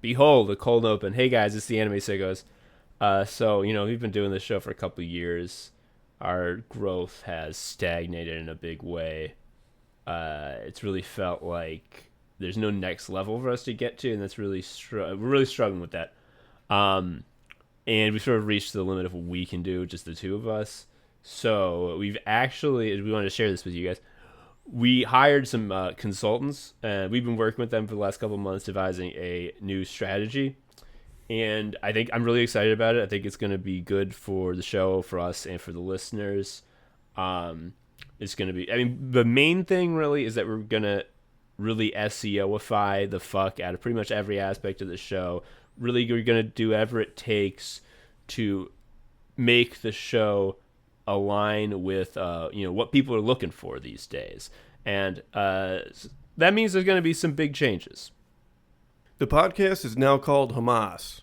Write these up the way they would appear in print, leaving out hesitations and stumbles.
Behold, a cold open. Hey guys, it's the Anime Sickos. We've been doing this show for a couple of years. Our growth has stagnated in a big way. It's really felt like there's no next level for us to get to, and that's we're really struggling with that. Um, and we sort of reached the limit of what we can do, just the two of us. So we wanted to share this with you guys. We hired some consultants, and we've been working with them for the last couple of months, devising a new strategy. And I think I'm really excited about it. I think it's going to be good for the show, for us, and for the listeners. It's going to be. I mean, the main thing really is that we're going to really SEOify the fuck out of pretty much every aspect of the show. Really, we're going to do whatever it takes to make the show align with what people are looking for these days, and that means there's going to be some big changes. The podcast is now called Hamas.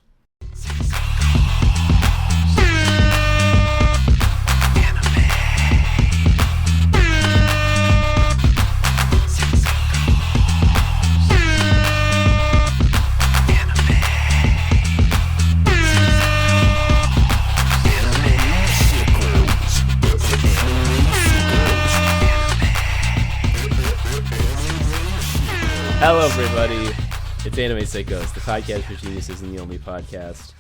Hello, everybody. It's Anime Sickos, the podcast for geniuses and the only podcast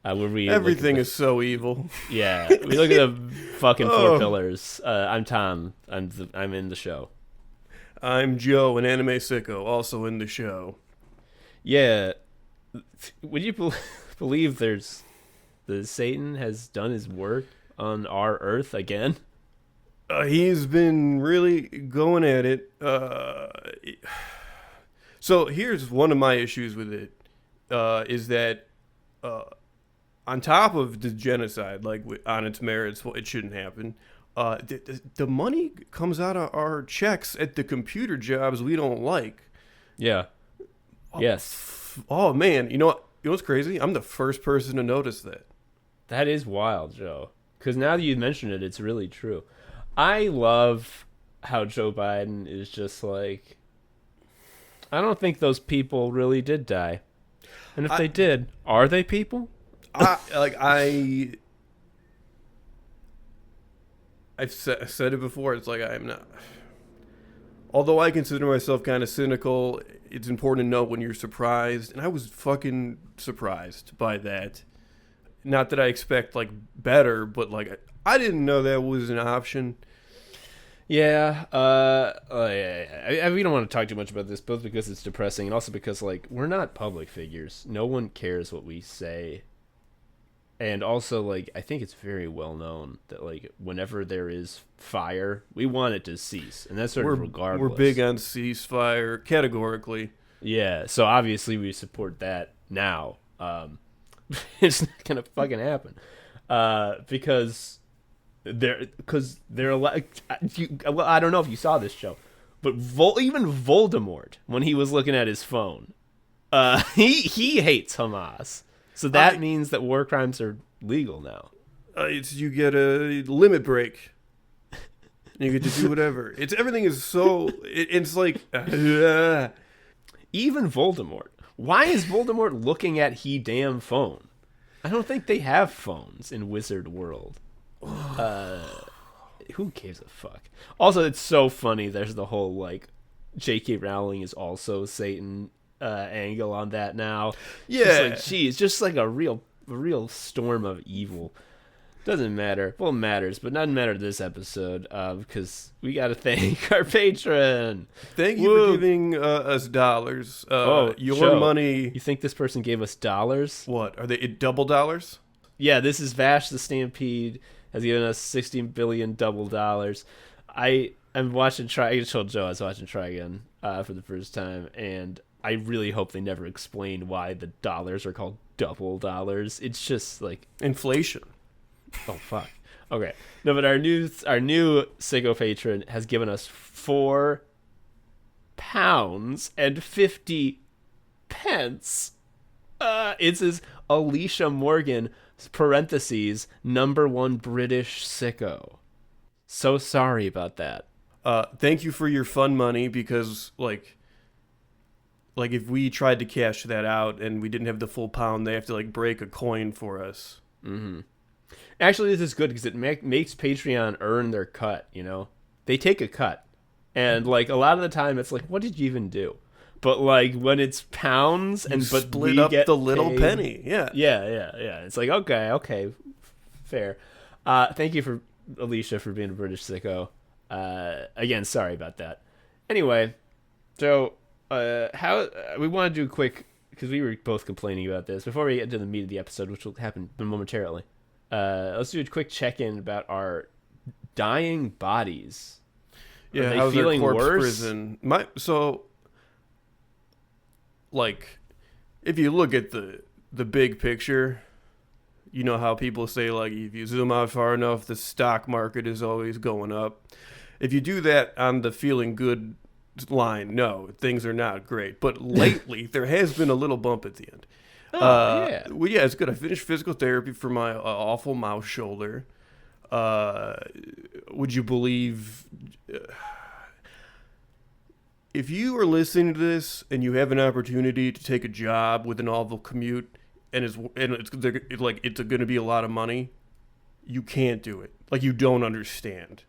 where we Everything is so evil. Yeah, we look at the fucking four pillars. I'm Tom. I'm in the show. I'm Joe, an anime sicko, also in the show. Yeah, would you believe Satan has done his work on our Earth again? He's been really going at it. So here's one of my issues with it, is that on top of the genocide, like on its merits, well, it shouldn't happen. The money comes out of our checks at the computer jobs we don't like. Yeah. Yes. Oh man, you know what's crazy? I'm the first person to notice that. That is wild, Joe. Because now that you mentioned it, it's really true. I love how Joe Biden is just like, I don't think those people really did die. And if they did, are they people? I've said it before. It's like I'm not. Although I consider myself kind of cynical, it's important to know when you're surprised, and I was fucking surprised by that. Not that I expect like better, but like I didn't know that was an option. Yeah, we don't want to talk too much about this, both because it's depressing and also because, like, we're not public figures. No one cares what we say. And also, like, I think it's very well known that, like, whenever there is fire, we want it to cease. And that's sort of regardless. We're big on ceasefire, categorically. Yeah, so obviously we support that now. It's not going to fucking happen. Because they're like, I don't know if you saw this show, but even Voldemort, when he was looking at his phone, he hates Hamas. So that means that war crimes are legal now. You get a limit break. You get to do whatever. Everything is so. It's like even Voldemort. Why is Voldemort looking at he damn phone? I don't think they have phones in Wizard World. Who gives a fuck? Also, it's so funny. There's the whole like J.K. Rowling is also Satan angle on that now. Yeah, she's just like a real storm of evil. Doesn't matter. Well, it matters, but doesn't matter this episode because we got to thank our patron. Thank you for giving us dollars. Your Joe, money. You think this person gave us dollars? What are they? Double dollars? Yeah, this is Vash the Stampede. Has given us $16 billion double dollars. I'm watching I told Joe I was watching Trigun for the first time, and I really hope they never explain why the dollars are called double dollars. It's just like inflation. Oh fuck. Okay. No, but our new Sicko patron has given us £4.50. It's his Alicia Morgan parentheses #1 British sicko. So sorry about that. Thank you for your fun money because like like if we tried to cash that out and we didn't have the full pound, they have to like break a coin for us. Mm-hmm. Actually, this is good because it makes Patreon earn their cut. You know, they take a cut, and like a lot of the time, it's like, what did you even do? But like when it's pounds and but split we up get the little paid, penny. Yeah. yeah. It's like okay, fair. Thank you for Alicia for being a British sicko. Again, sorry about that. Anyway, so how we want to do a quick because we were both complaining about this before we get to the meat of the episode, which will happen momentarily. Let's do a quick check-in about our dying bodies. Yeah, Are they how's feeling our corpse worse? prison? Like, if you look at the big picture, you know how people say, like, if you zoom out far enough, the stock market is always going up. If you do that on the feeling good line, no, things are not great. But lately, there has been a little bump at the end. Yeah. Well, yeah, it's good. I finished physical therapy for my awful mouse shoulder. Would you believe... if you are listening to this and you have an opportunity to take a job with an awful commute and it's going to be a lot of money, you can't do it. Like, you don't understand.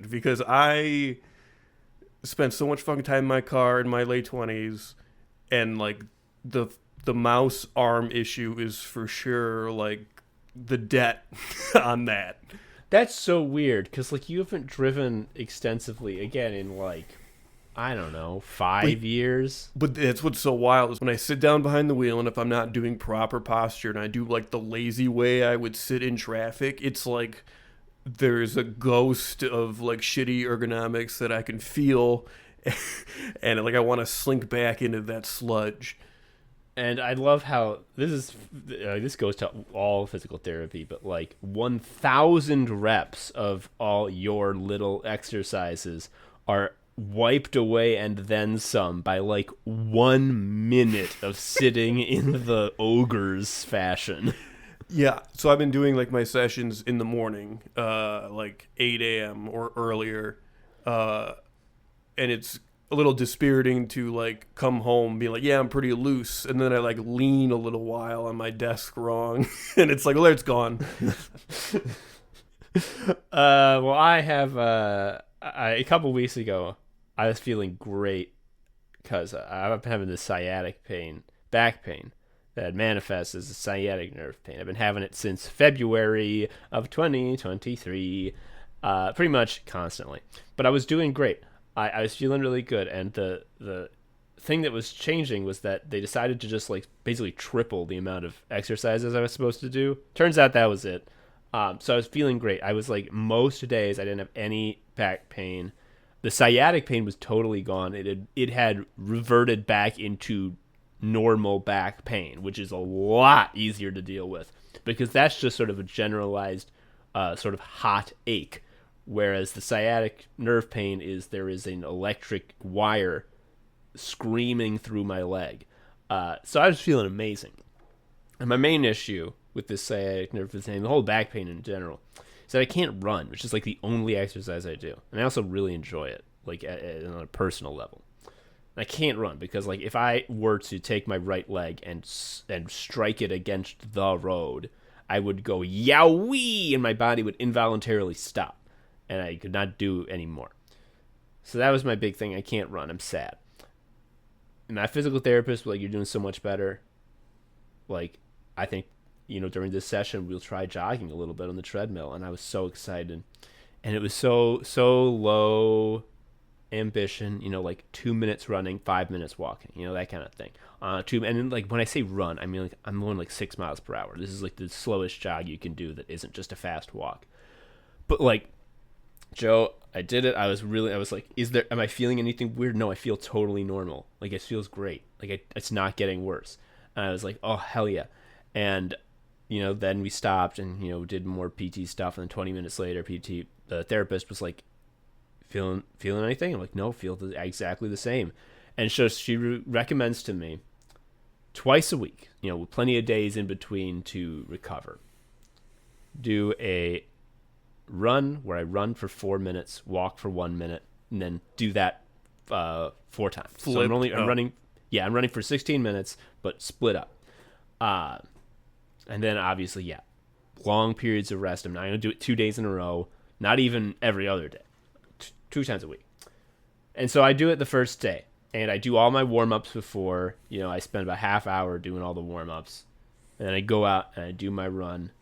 Because I spent so much fucking time in my car in my late 20s, and like the mouse arm issue is for sure like the debt on that. That's so weird because like you haven't driven extensively again in like I don't know 5 years. But that's what's so wild is when I sit down behind the wheel and if I'm not doing proper posture and I do like the lazy way I would sit in traffic, it's like there's a ghost of like shitty ergonomics that I can feel, and like I want to slink back into that sludge. And I love how this goes to all physical therapy, but like 1,000 reps of all your little exercises are wiped away and then some by like 1 minute of sitting in the ogre's fashion. Yeah, so I've been doing like my sessions in the morning, like 8 a.m. or earlier, and it's a little dispiriting to like come home, be like, yeah, I'm pretty loose, and then I like lean a little while on my desk wrong, and it's like, well, it's gone. Well, I have a couple weeks ago, I was feeling great because I've been having this sciatic pain, back pain, that manifests as a sciatic nerve pain. I've been having it since February of 2023, pretty much constantly. But I was doing great. I was feeling really good, and the thing that was changing was that they decided to just like basically triple the amount of exercises I was supposed to do. Turns out that was it. So I was feeling great. I was like most days I didn't have any back pain. The sciatic pain was totally gone. It had reverted back into normal back pain, which is a lot easier to deal with because that's just sort of a generalized sort of hot ache, whereas the sciatic nerve pain is there is an electric wire screaming through my leg. So I was feeling amazing. And my main issue with this sciatic nerve pain, the whole back pain in general, is that I can't run, which is like the only exercise I do. And I also really enjoy it, like on a personal level. I can't run because like if I were to take my right leg and strike it against the road, I would go yowie and my body would involuntarily stop and I could not do anymore. So that was my big thing. I can't run. I'm sad. And my physical therapist was like, you're doing so much better. Like, I think, during this session, we'll try jogging a little bit on the treadmill. And I was so excited. And it was so low ambition, like 2 minutes running, 5 minutes walking, that kind of thing. And then like when I say run, I mean like I'm going like 6 miles per hour. This is like the slowest jog you can do that isn't just a fast walk. But like, Joe, I did it. I was like, am I feeling anything weird? No, I feel totally normal. Like it feels great. Like it's not getting worse. And I was like, oh hell yeah. And then we stopped and did more PT stuff. And then 20 minutes later, the therapist was like, feeling anything? I'm like, no, feel exactly the same. And so she recommends to me twice a week, with plenty of days in between to recover. Do a run where I run for 4 minutes, walk for 1 minute, and then do that 4 times. So Flipped? I'm running. Yeah, I'm running for 16 minutes, but split up. And then obviously, yeah, long periods of rest. I'm not going to do it 2 days in a row, not even every other day, 2 times a week. And so I do it the first day, and I do all my warm-ups before. I spend about half hour doing all the warm-ups. And then I go out and I do my run.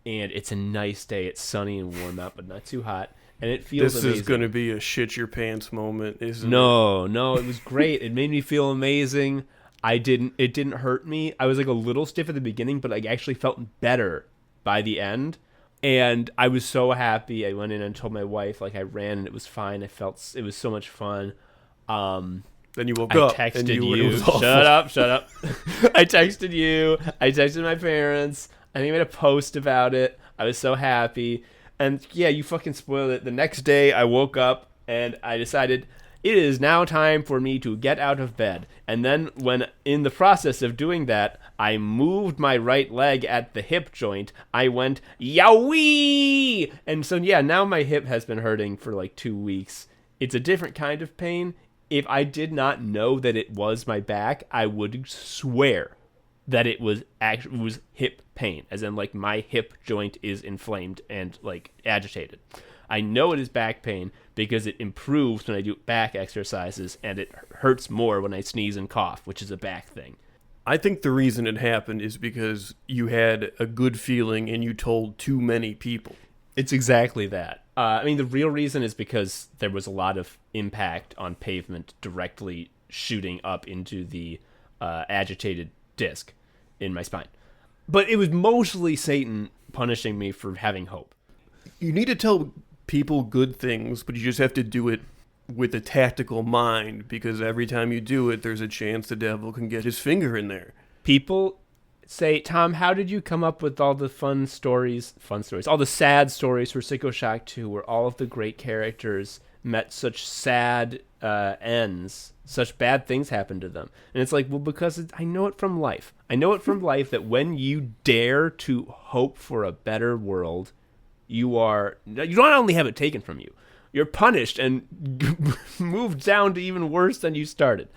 And it's a nice day. It's sunny and warm out, but not too hot. And it feels amazing. This is going to be a shit your pants moment, isn't it? No, it was great. It made me feel amazing. It didn't hurt me. I was like a little stiff at the beginning, but I actually felt better by the end. And I was so happy. I went in and told my wife, like, I ran and it was fine. It was so much fun. Then you woke up. I texted and you. Shut up. I texted you. I texted my parents. I think I made a post about it. I was so happy. And yeah, you fucking spoiled it. The next day I woke up and I decided it is now time for me to get out of bed. And then when in the process of doing that, I moved my right leg at the hip joint. I went, yowee! And so yeah, now my hip has been hurting for like 2 weeks. It's a different kind of pain. If I did not know that it was my back, I would swear that it was hip pain, as in like my hip joint is inflamed and like agitated. I know it is back pain because it improves when I do back exercises, and it hurts more when I sneeze and cough, which is a back thing. I think the reason it happened is because you had a good feeling and you told too many people. It's exactly that. I mean, the real reason is because there was a lot of impact on pavement directly shooting up into the agitated disc in my spine. But it was mostly Satan punishing me for having hope. You need to tell people good things, but you just have to do it with a tactical mind, because every time you do it, there's a chance the devil can get his finger in there. People say, Tom, how did you come up with all the fun stories, all the sad stories for Sicko Shock 2, where all of the great characters met such sad ends, such bad things happened to them? And it's like, well, because I know it from life. I know it from life that when you dare to hope for a better world, you don't only have it taken from you, you're punished and moved down to even worse than you started.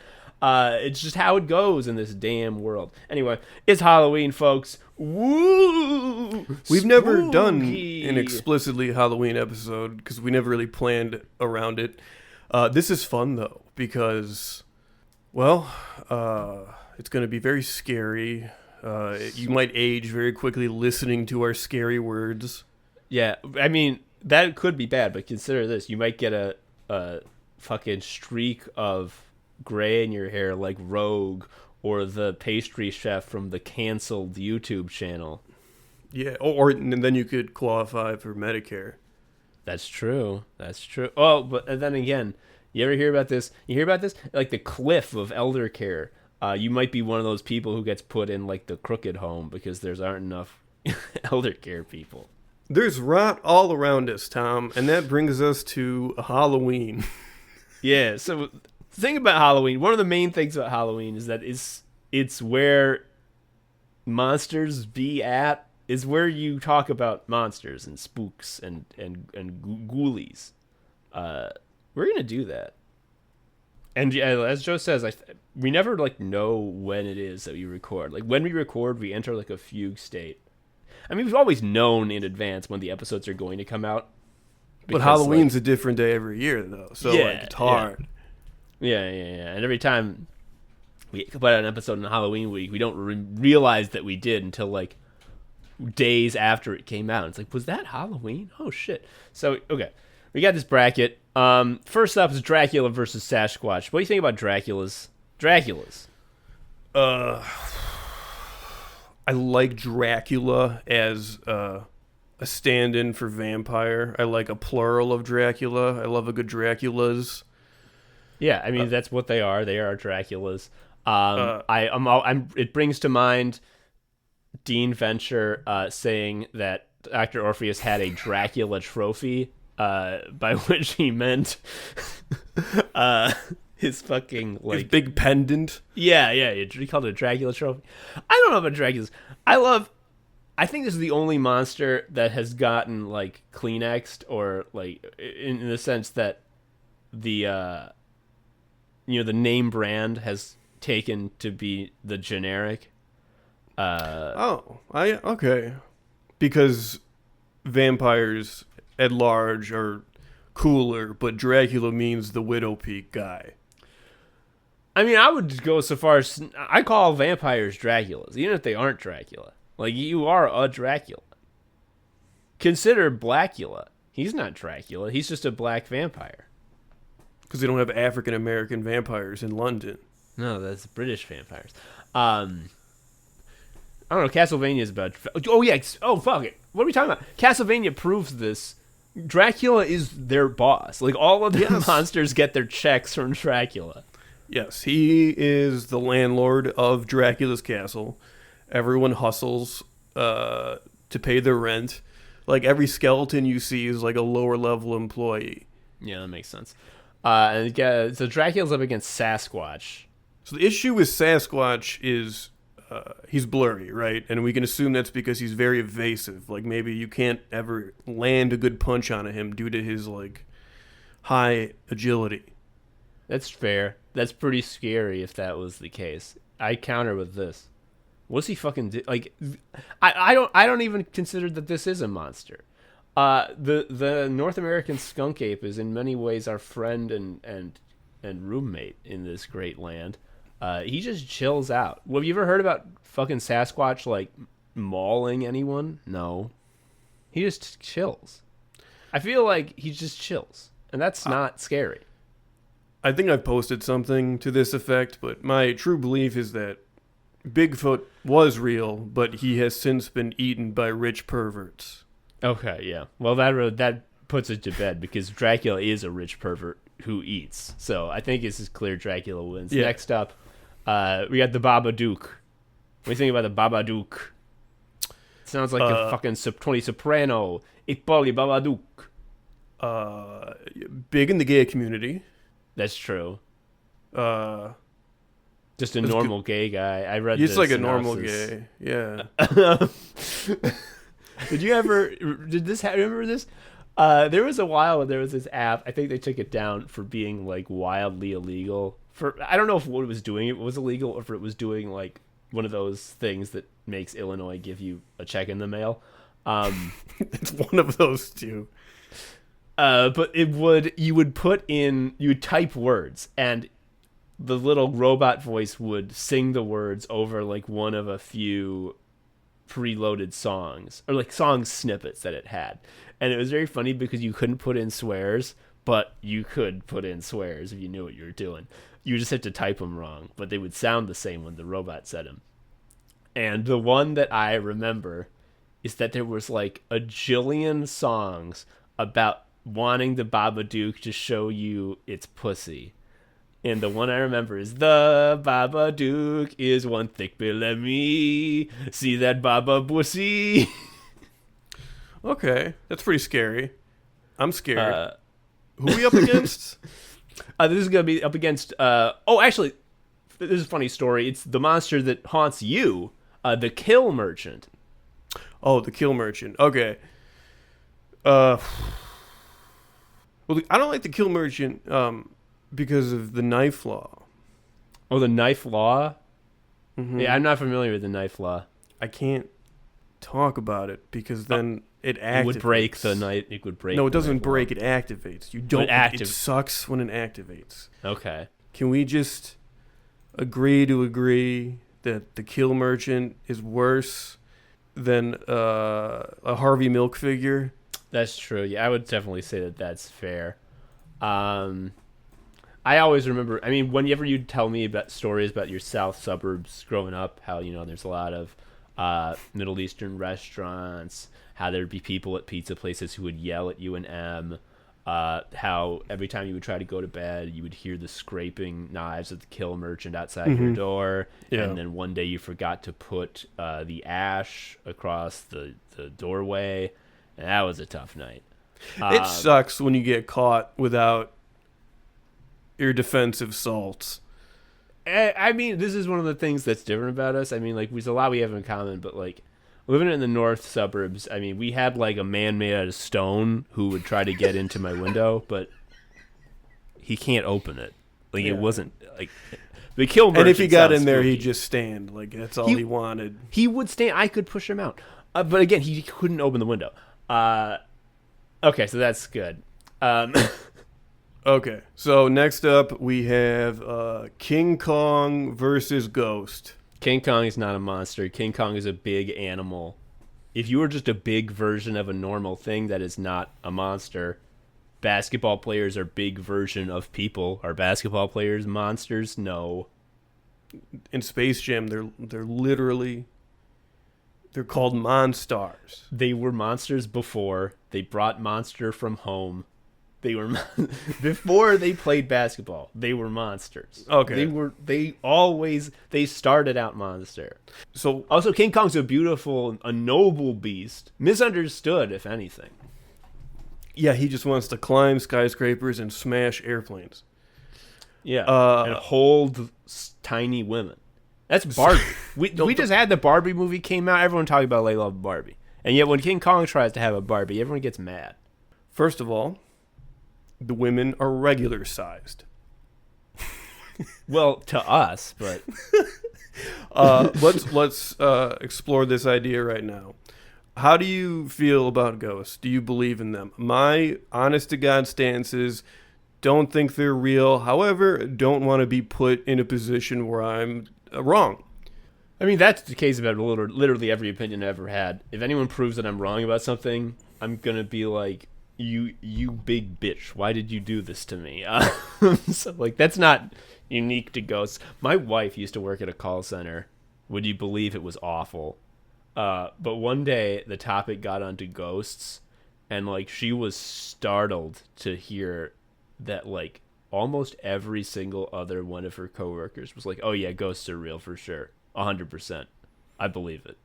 It's just how it goes in this damn world. Anyway, it's Halloween, folks. Woo! We've never done an explicitly Halloween episode because we never really planned around it. This is fun, though, because, well, it's going to be very scary. You might age very quickly listening to our scary words. Yeah, I mean, that could be bad, but consider this. You might get a fucking streak of gray in your hair like Rogue or the pastry chef from the canceled YouTube channel. Yeah, and then you could qualify for Medicare. That's true. Oh, but then again, you ever hear about this? You hear about this? Like the cliff of elder care. You might be one of those people who gets put in like the crooked home because there's aren't enough elder care people. There's rot all around us, Tom, and that brings us to Halloween. Yeah, so the thing about Halloween, one of the main things about Halloween is that it's where monsters be at, is where you talk about monsters and spooks and ghoulies. We're going to do that. And yeah, as Joe says, we never like know when it is that we record. Like when we record, we enter like a fugue state. I mean, we've always known in advance when the episodes are going to come out. But Halloween's a different day every year, though, so it's hard. Yeah. And every time we put out an episode on Halloween week, we don't realize that we did until like days after it came out. It's like, was that Halloween? Oh shit! So okay, we got this bracket. First up is Dracula versus Sasquatch. What do you think about Draculas? I like Dracula as a stand-in for vampire. I like a plural of Dracula. I love a good Draculas. Yeah, I mean that's what they are. They are Draculas. It brings to mind Dean Venture saying that Dr. Orpheus had a Dracula trophy, by which he meant his fucking like his big pendant. Yeah. He called it a Dracula trophy. I don't know about Draculas. I think this is the only monster that has gotten like Kleenexed, or like in the sense that the the name brand has taken to be the generic. Okay. Because vampires at large are cooler, but Dracula means the Widow Peak guy. I mean, I would go so far as I call vampires Draculas, even if they aren't Dracula. Like, you are a Dracula. Consider Blackula. He's not Dracula. He's just a black vampire. Because they don't have African American vampires in London. No, that's British vampires. I don't know. Castlevania is about. Oh yeah. Oh fuck it. What are we talking about? Castlevania proves this. Dracula is their boss. Like, all of the monsters get their checks from Dracula. Yes, he is the landlord of Dracula's castle. Everyone hustles to pay their rent. Like, every skeleton you see is like a lower level employee. Yeah, that makes sense. So Dracula's up against Sasquatch. So the issue with Sasquatch is he's blurry, right? And we can assume that's because he's very evasive. Like, maybe you can't ever land a good punch on him due to his, like, high agility. That's fair. That's pretty scary if that was the case. I counter with this. What's he fucking do? Like, I don't even consider that this is a monster. The North American skunk ape is in many ways our friend and roommate in this great land. He just chills out. Well, have you ever heard about fucking Sasquatch, like, mauling anyone? No. He just chills. I feel like he just chills, and that's not scary. I think I've posted something to this effect, but my true belief is that Bigfoot was real, but he has since been eaten by rich perverts. Okay, yeah. Well, that puts it to bed, because Dracula is a rich pervert who eats. So I think it's clear Dracula wins. Yeah. Next up, we got the Babadook. What do you think about the Babadook? It sounds like a fucking Tony Soprano. Ipoli Babadook. Big in the gay community. That's true. Just Just a normal gay guy. I read he's this like a normal gay. Yeah. Remember this? There was a while when there was this app. I think they took it down for being, like, wildly illegal. I don't know if what it was doing it was illegal, or if it was doing, like, one of those things that makes Illinois give you a check in the mail. It's one of those two. But you would type words, and the little robot voice would sing the words over, like, one of a few preloaded songs, or, like, song snippets that it had. And it was very funny because you couldn't put in swears, but you could put in swears if you knew what you were doing. You just had to type them wrong, but they would sound the same when the robot said them. And the one that I remember is that there was, like, a jillion songs about wanting the Babadook to show you its pussy. And the one I remember is, the Babadook is one thick bill of me. See that Baba pussy? Okay, that's pretty scary. I'm scared. Who are we up against? This is going to be up against... actually, this is a funny story. It's the monster that haunts you, the Kill Merchant. Oh, the Kill Merchant. Okay. Well, I don't like the Kill Merchant because of the knife law. Oh, the knife law? Mm-hmm. Yeah, I'm not familiar with the knife law. I can't talk about it because then it activates. It would break the knife. It would break. No, it doesn't break. It activates. You don't. It sucks when it activates. Okay. Can we just agree to agree that the Kill Merchant is worse than a Harvey Milk figure? That's true. Yeah, I would definitely say that that's fair. I always remember, I mean, whenever you'd tell me about stories about your south suburbs growing up, how, there's a lot of Middle Eastern restaurants, how there'd be people at pizza places who would yell at you and M, how every time you would try to go to bed, you would hear the scraping knives of the Kill Merchant outside your door, and then one day you forgot to put the ash across the doorway, and that was a tough night. It sucks when you get caught without your defensive salts. I mean, this is one of the things that's different about us. I mean, like, there's a lot we have in common, but, like, living in the north suburbs, I mean, we had, like, a man made out of stone who would try to get into my window, but he can't open it. Like Yeah. it wasn't like the kill merchant. And if he got sounds in there, spooky. he'd just stand. Like that's all he wanted. He would stand. I could push him out, but again, he couldn't open the window. Okay, so that's good. Okay, so next up we have King Kong versus Ghost. King Kong is not a monster. King Kong is a big animal. If you were just a big version of a normal thing that is not a monster, basketball players are big version of people. Are basketball players monsters? No. In Space Jam, they're literally they're called Monstars. They were monsters before. They brought Monster from home. They were before they played basketball. They were monsters. Okay. They started out monster. So Also, King Kong's a beautiful, a noble beast. Misunderstood, if anything. yeah, he just wants to climb skyscrapers and smash airplanes. Yeah, and Uh, hold tiny women. That's Barbie. We just had the Barbie movie came out. Everyone talking about they love Barbie, and yet when King Kong tries to have a Barbie, everyone gets mad. First of all, the women are regular sized. Well, to us, but Let's explore this idea right now. How do you feel about ghosts? Do you believe in them? My honest to God stance is don't think they're real. However, don't want to be put in a position where I'm wrong. I mean that's the case about literally every opinion I ever had. If anyone proves that I'm wrong about something, I'm gonna be like, you big bitch, why did you do this to me? So like that's not unique to ghosts. My wife used to work at a call center. Would you believe it was awful? But one day the topic got onto ghosts, and like she was startled to hear that like almost every single other one of her coworkers was like, oh yeah, ghosts are real for sure, 100%. I believe it.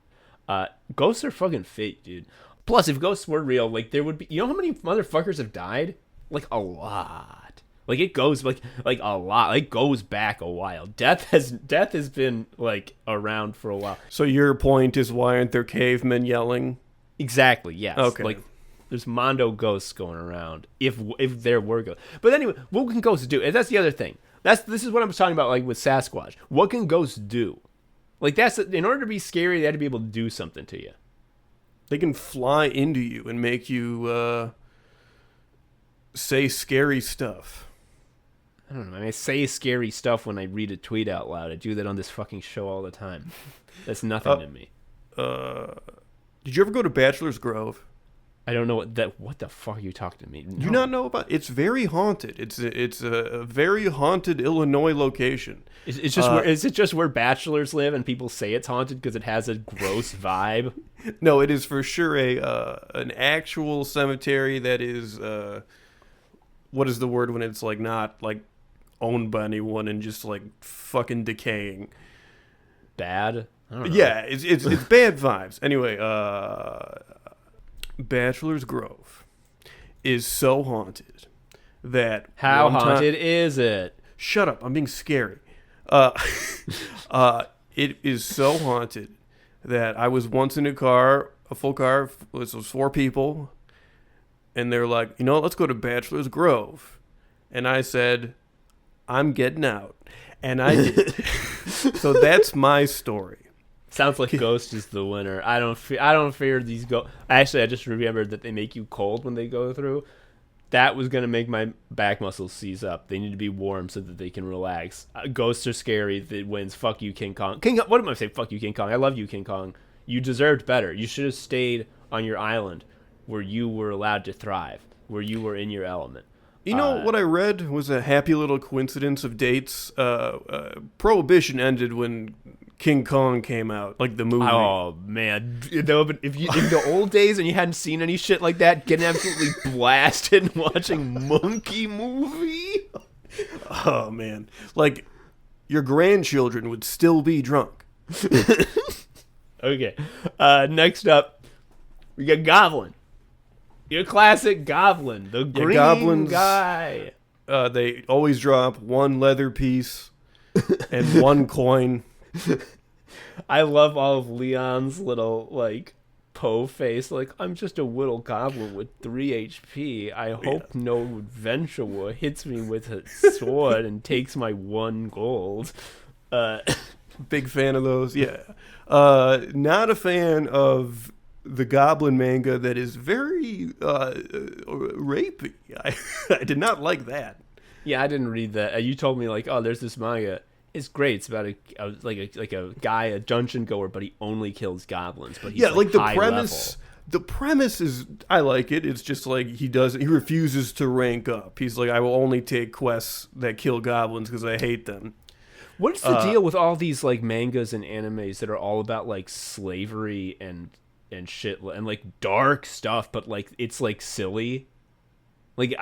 Ghosts are fucking fake, dude. Plus, if ghosts were real, like there would be, you know how many motherfuckers have died? Like a lot. Like it goes like a lot. It goes back a while. Death has been like around for a while. So your point is, why aren't there cavemen yelling? Exactly. Yes. Okay. Like there's Mondo ghosts going around. If there were ghosts, but anyway, what can ghosts do? And that's the other thing. This is what I'm talking about. Like with Sasquatch, what can ghosts do? Like that's in order to be scary, they had to be able to do something to you. They can fly into you and make you say scary stuff. I don't know. I mean, I say scary stuff when I read a tweet out loud. I do that on this fucking show all the time. That's nothing to me. Did you ever go to Bachelor's Grove? I don't know what the fuck are you talking to me? Do you not know about? It's very haunted. It's a very haunted Illinois location. Is it just where bachelors live and people say it's haunted because it has a gross vibe? No, it is for sure an actual cemetery that is what is the word when it's like not like owned by anyone and just like fucking decaying. Bad? I don't know. Yeah, it's bad vibes. Anyway, Bachelor's Grove is so haunted that How one haunted is it? Shut up! I'm being scary. It is so haunted that I was once in a full car. It was 4 people, and they're like, let's go to Bachelor's Grove, and I said, I'm getting out, and I did. So that's my story. Sounds like Ghost is the winner. I don't fear these ghosts. Actually, I just remembered that they make you cold when they go through. That was going to make my back muscles seize up. They need to be warm so that they can relax. Ghosts are scary. That wins. Fuck you, King Kong. What am I saying? Fuck you, King Kong. I love you, King Kong. You deserved better. You should have stayed on your island where you were allowed to thrive, where you were in your element. What I read was a happy little coincidence of dates. Prohibition ended when King Kong came out, like the movie. Oh man! If in the old days and you hadn't seen any shit like that, getting absolutely blasted watching Monkey Movie. Oh man! Like your grandchildren would still be drunk. Okay. Next up, we got Goblin. Your classic Goblin, the green Goblins, guy. They always drop 1 leather piece and 1 coin. I love all of Leon's little like po face, like, I'm just a little goblin with 3 HP. I hope no adventurer hits me with a sword and takes my 1 gold. Big fan of those. Yeah. Not a fan of the goblin manga that is very rapey. I did not like that. Yeah, I didn't read that. You told me, like, oh, there's this manga. It's great. It's about a guy, a dungeon goer, but he only kills goblins. But he's like the high premise. level. The premise is, I like it. It's just like he refuses to rank up. He's like, I will only take quests that kill goblins because I hate them. What's the deal with all these like mangas and animes that are all about like slavery and shit and like dark stuff, but like it's like silly? Like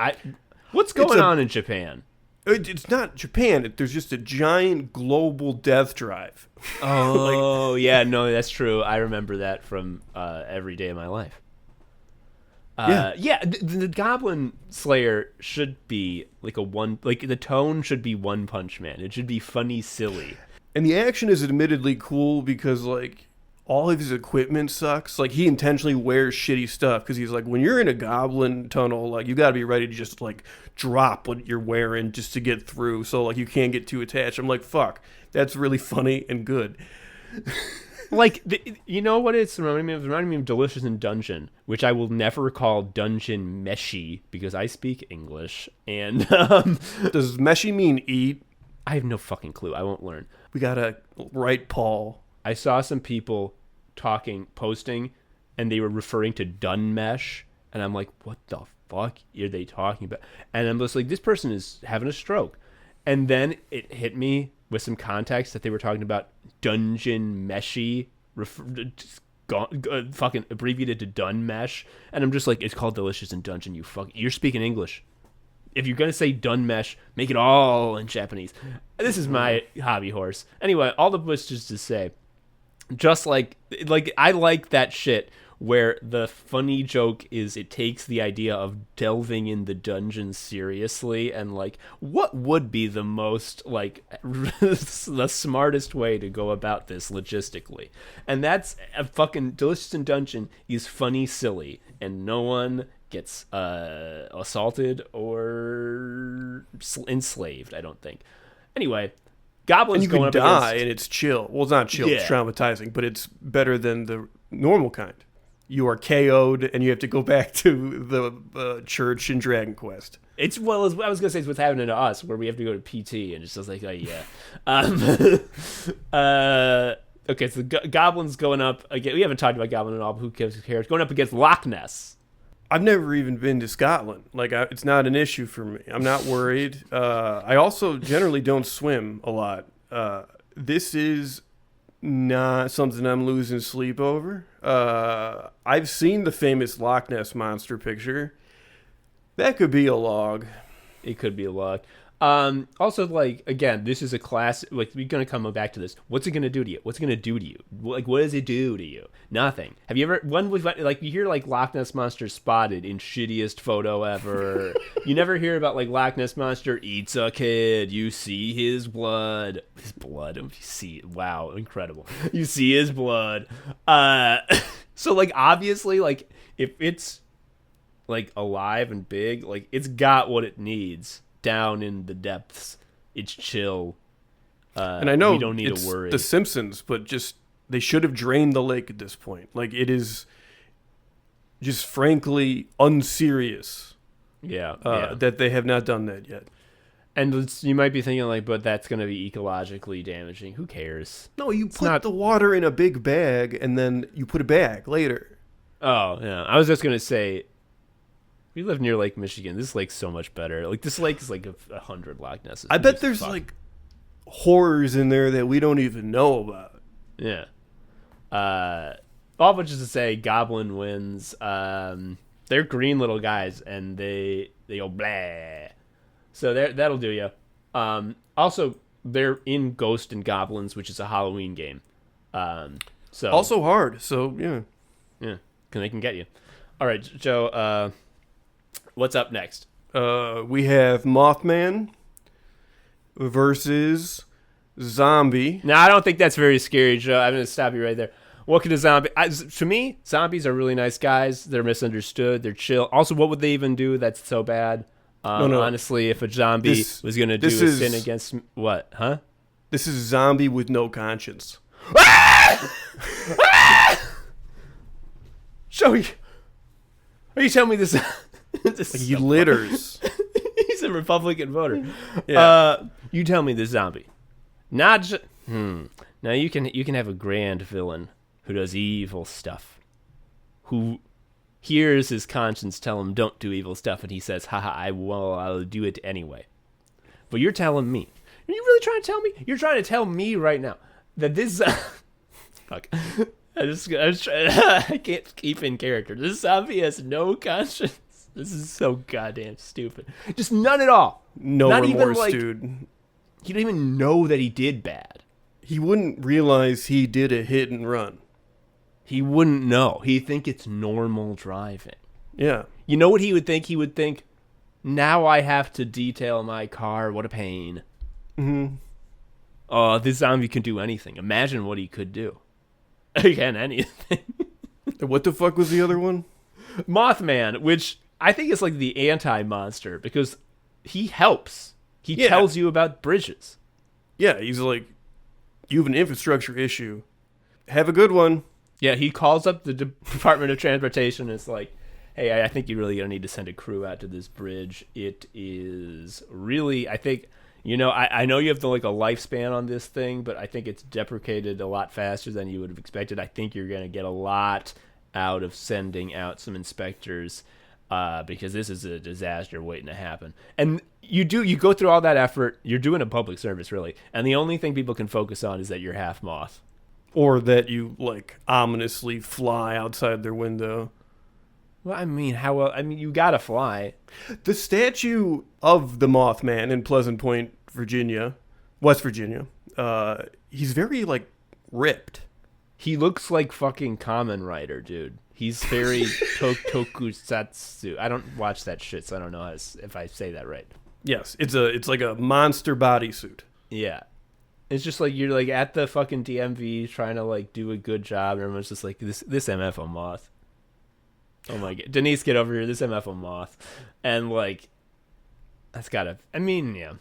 what's going on in Japan? It's not Japan. There's just a giant global death drive. Oh, yeah, no, that's true. I remember that from every day of my life. The Goblin Slayer should be like the tone should be One Punch Man. It should be funny, silly. And the action is admittedly cool because like all of his equipment sucks. Like he intentionally wears shitty stuff because he's like, when you're in a goblin tunnel, like you got to be ready to just like drop what you're wearing just to get through. So like you can't get too attached. I'm like, fuck, that's really funny and good. Like, you know what it's reminding me of Delicious in Dungeon, which I will never call Dungeon Meshi because I speak English. And does Meshi mean eat? I have no fucking clue. I won't learn. We gotta write Paul. I saw some people posting, and they were referring to dun mesh, and I'm like, what the fuck are they talking about? And I'm just like, this person is having a stroke. And then it hit me with some context that they were talking about dungeon meshy, fucking abbreviated to dun mesh, and I'm just like, it's called Delicious in Dungeon. You're speaking English. If you're gonna say dun mesh, make it all in Japanese. This is my hobby horse. Anyway, all the was just to say, just like I like that shit where the funny joke is it takes the idea of delving in the dungeon seriously and like what would be the most like the smartest way to go about this logistically, and that's a fucking Delicious in Dungeon is funny, silly, and no one gets assaulted or enslaved, I don't think. Anyway, goblins and you going can up die against... and it's chill. Well, it's not chill, it's traumatizing, but it's better than the normal kind. You are KO'd and you have to go back to the church in Dragon Quest. I was gonna say it's what's happening to us, where we have to go to PT and it's just like, oh yeah. Okay, so goblins going up again. We haven't talked about Goblin at all, but who cares? Going up against Loch Ness. I've never even been to Scotland. Like, it's not an issue for me. I'm not worried. I also generally don't swim a lot. This is not something I'm losing sleep over. I've seen the famous Loch Ness Monster picture. That could be a log. It could be a log. Also, like, again, this is a class, like, we're going to come back to this. What's it going to do to you? What's it going to do to you? Like, what does it do to you? Nothing. Have you ever, like, you hear, like, Loch Ness Monster spotted in shittiest photo ever. You never hear about, like, Loch Ness Monster eats a kid. You see his blood. His blood. You see, wow, incredible. You see his blood. So, like, obviously, like, if it's, like, alive and big, like, it's got what it needs. Down in the depths, it's chill, and I know we don't need to worry. The Simpsons, but just they should have drained the lake at this point. Like, it is just frankly unserious. That they have not done that yet. And you might be thinking like, but that's going to be ecologically damaging. Who cares? No, you put the water in a big bag and then you put it back later. Oh yeah, I was just going to say. We live near Lake Michigan. This lake's so much better. Like, this lake is like 100 Loch Nesses. I bet there's like horrors in there that we don't even know about. Yeah. All which is to say, Goblin wins. They're green little guys, and they go blah. So that'll do you. Also, they're in Ghost and Goblins, which is a Halloween game. So also hard. So yeah, they can get you. All right, Joe. What's up next? We have Mothman versus Zombie. Now, I don't think that's very scary, Joe. I'm going to stop you right there. What could a zombie? To me, zombies are really nice guys. They're misunderstood. They're chill. Also, what would they even do that's so bad? No. Honestly, if a zombie was going to do a sin against what? Huh? This is a zombie with no conscience. Joey, are you telling me this? He litters. He's a Republican voter. Yeah. You tell me this zombie. Not just. Now you can have a grand villain who does evil stuff, who hears his conscience tell him don't do evil stuff, and he says, haha, I'll do it anyway. But you're telling me. Are you really trying to tell me? You're trying to tell me right now that this... Fuck. I can't keep in character. This zombie has no conscience. This is so goddamn stupid. Just none at all. No Not remorse, even, dude. He don't even know that he did bad. He wouldn't realize he did a hit and run. He wouldn't know. He'd think it's normal driving. Yeah. You know what he would think? He would think, now I have to detail my car. What a pain. Mm-hmm. Oh, this zombie can do anything. Imagine what he could do. Again, anything. What the fuck was the other one? Mothman, which I think is like the anti-monster because he helps. He tells you about bridges. Yeah, he's like, you have an infrastructure issue. Have a good one. Yeah, he calls up the Department of Transportation and it's like, hey, I think you're really going to need to send a crew out to this bridge. It is really, I think, I know you have like a lifespan on this thing, but I think it's deprecated a lot faster than you would have expected. I think you're going to get a lot out of sending out some inspectors because this is a disaster waiting to happen. And you go through all that effort. You're doing a public service, really. And the only thing people can focus on is that you're half moth. Or that you, like, ominously fly outside their window. Well, I mean, how else? I mean, you gotta fly. The statue of the Mothman in Pleasant Point, West Virginia, he's very, like, ripped. He looks like fucking Kamen Rider, dude. He's very tokusatsu. I don't watch that shit, so I don't know if I say that right. Yes, it's like a monster bodysuit. Yeah. It's just like you're like at the fucking DMV trying to like do a good job, and everyone's just like this MFO moth. Oh my god, Denise, get over here! This MFO moth, and like that's gotta. I mean, yeah.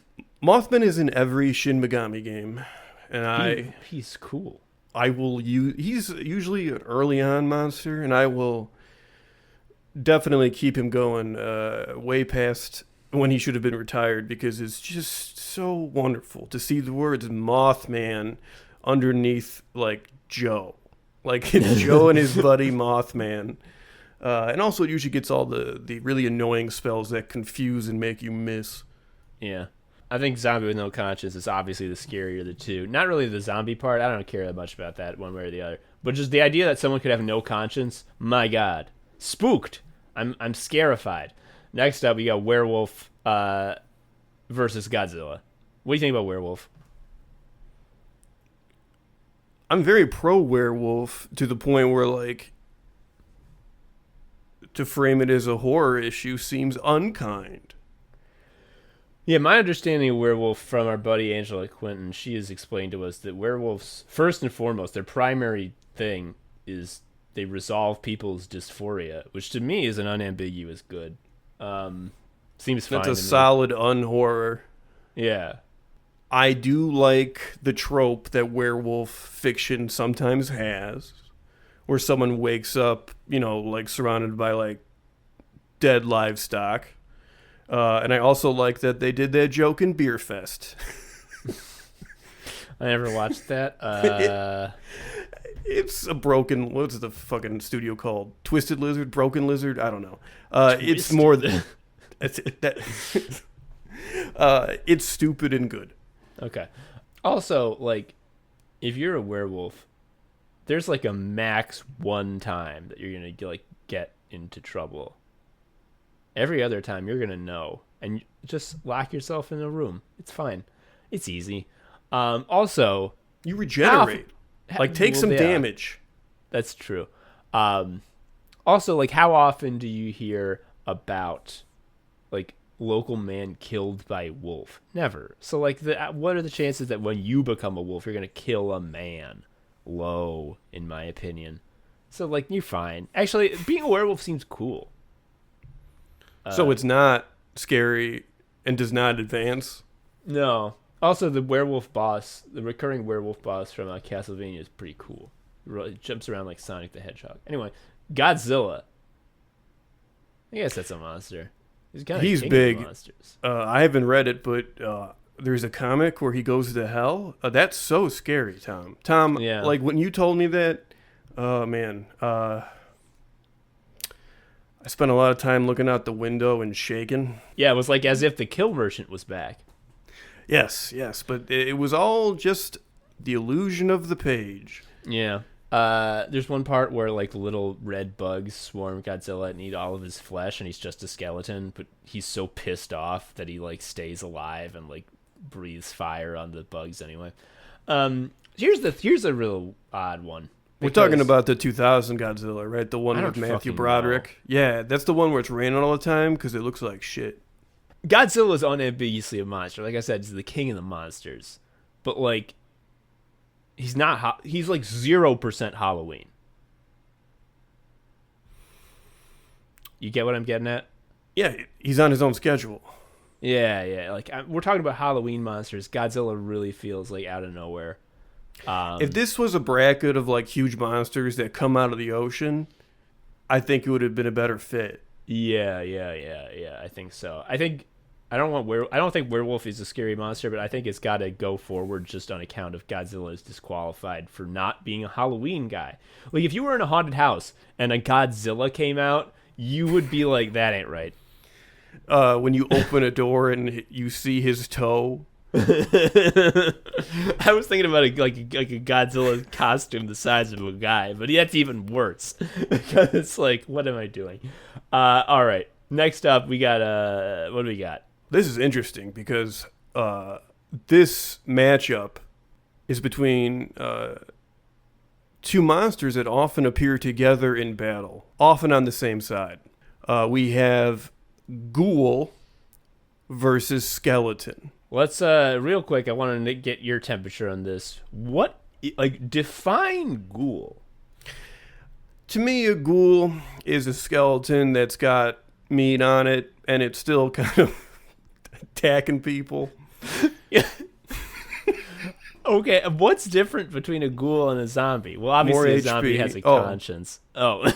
Mothman is in every Shin Megami game, and he's cool. I will use. He's usually an early on monster, and I will definitely keep him going way past when he should have been retired because it's just so wonderful to see the words Mothman underneath like Joe. Like it's Joe and his buddy Mothman. And also it usually gets all the really annoying spells that confuse and make you miss. Yeah. I think Zombie with No Conscience is obviously the scarier of the two. Not really the zombie part. I don't care that much about that one way or the other. But just the idea that someone could have no conscience, my God. Spooked. I'm scarified. Next up, we got Werewolf versus Godzilla. What do you think about Werewolf? I'm very pro Werewolf to the point where, like, to frame it as a horror issue seems unkind. Yeah, my understanding of Werewolf from our buddy Angela Quinton, she has explained to us that werewolves, first and foremost, their primary thing is they resolve people's dysphoria, which to me is an unambiguous good. Seems fine. That's a solid unhorror. Yeah. I do like the trope that werewolf fiction sometimes has, where someone wakes up, like surrounded by like dead livestock. And I also like that they did that joke in Beer Fest. I never watched that. It's a broken. What's the fucking studio called? Twisted Lizard, Broken Lizard. I don't know. It's more than. It's stupid and good. Okay. Also, like, if you're a werewolf, there's like a max one time that you're gonna like get into trouble. Every other time you're gonna know, and just lock yourself in a room. It's fine. It's easy. Also, you regenerate. Like, take some damage. That's true. Also, like, how often do you hear about, like, local man killed by wolf? Never. So, like, what are the chances that when you become a wolf, you're going to kill a man? low, in my opinion. So, like, you're fine. Actually, being a werewolf seems cool. So it's not scary and does not advance? No. Also, the werewolf boss, the recurring werewolf boss from Castlevania is pretty cool. It jumps around like Sonic the Hedgehog. Anyway, Godzilla. I guess that's a monster. He's big. I haven't read it, but there's a comic where he goes to hell. That's so scary, Tom. Tom, Yeah. like when you told me that, man, I spent a lot of time looking out the window and shaking. Yeah, it was like as if the Kill Merchant was back. Yes, but it was all just the illusion of the page. Yeah. There's one part where like little red bugs swarm Godzilla and eat all of his flesh, and he's just a skeleton, but he's so pissed off that he like stays alive and like breathes fire on the bugs anyway. Here's a real odd one. We're talking about the 2000 Godzilla, right? The one with Matthew Broderick. Know. Yeah, that's the one where it's raining all the time because it looks like shit. Godzilla is unambiguously a monster. Like I said, he's the king of the monsters. But like, he's not. He's like 0% Halloween. You get what I'm getting at? Yeah, he's on his own schedule. Yeah. Like we're talking about Halloween monsters. Godzilla really feels like out of nowhere. If this was a bracket of like huge monsters that come out of the ocean, I think it would have been a better fit. Yeah. I think so. I don't think werewolf is a scary monster, but I think it's got to go forward just on account of Godzilla is disqualified for not being a Halloween guy. Like if you were in a haunted house and a Godzilla came out, you would be like, that ain't right. When you open a door and you see his toe. I was thinking about a Godzilla costume the size of a guy, but that's even worse because it's like, what am I doing? All right, next up we got what do we got? This is interesting because this matchup is between two monsters that often appear together in battle, often on the same side. We have ghoul versus skeleton. Let's real quick. I want to get your temperature on this. What define ghoul? To me, a ghoul is a skeleton that's got meat on it, and it's still kind of attacking people. Yeah. Okay, what's different between a ghoul and a zombie? Well, obviously a zombie has a conscience. Oh.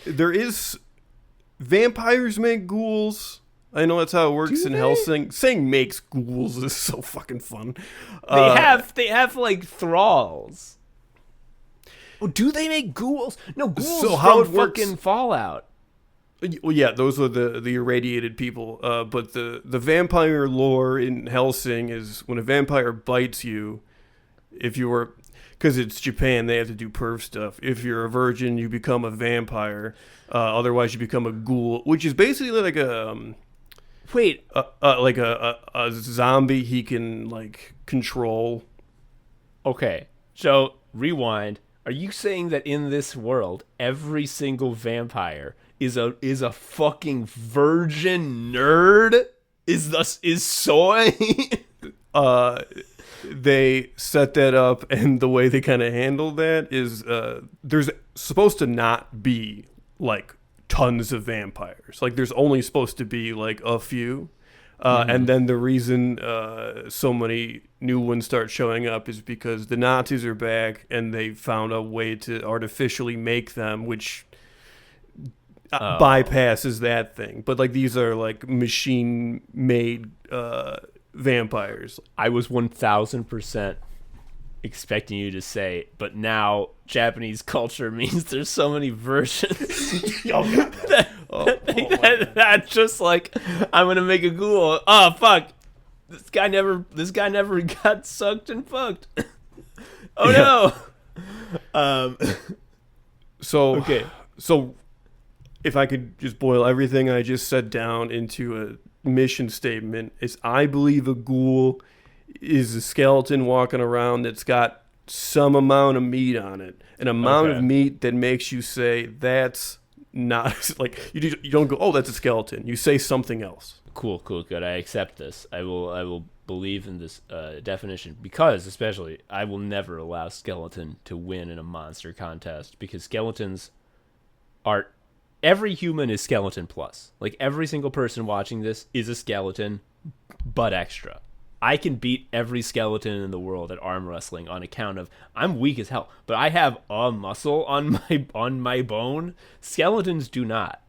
There is vampires make ghouls. I know that's how it works in Hellsing. Saying makes ghouls is so fucking fun. They have like thralls. Oh, do they make ghouls? No, ghouls so how from it works, fucking Fallout. Well, yeah, those are the irradiated people. But the vampire lore in Hellsing is when a vampire bites you, if you were, because it's Japan, they have to do perv stuff. If you're a virgin, you become a vampire. Otherwise, you become a ghoul, which is basically like a like a zombie he can like control. Okay, so rewind. Are you saying that in this world, every single vampire is a fucking virgin nerd? Is soy? They set that up, and the way they kind of handle that is there's supposed to not be like tons of vampires. Like there's only supposed to be like a few. And then the reason so many new ones start showing up is because the Nazis are back and they found a way to artificially make them, which bypasses that thing. But like these are like machine-made vampires. I was 1,000% expecting you to say, but now Japanese culture means there's so many versions. That's just like, I'm gonna make a ghoul. Oh fuck, this guy never got sucked and fucked. Oh no. So okay. So if I could just boil everything I just said down into a mission statement, is I believe a ghoul is a skeleton walking around that's got some amount of meat on it, an amount of meat that makes you say that's not like you don't go, oh, that's a skeleton. You say something else. Cool, good. I accept this. I will believe in this definition because, especially, I will never allow skeleton to win in a monster contest because skeletons are. Every human is skeleton plus. Like every single person watching this is a skeleton, but extra. I can beat every skeleton in the world at arm wrestling on account of I'm weak as hell, but I have a muscle on my bone. Skeletons do not.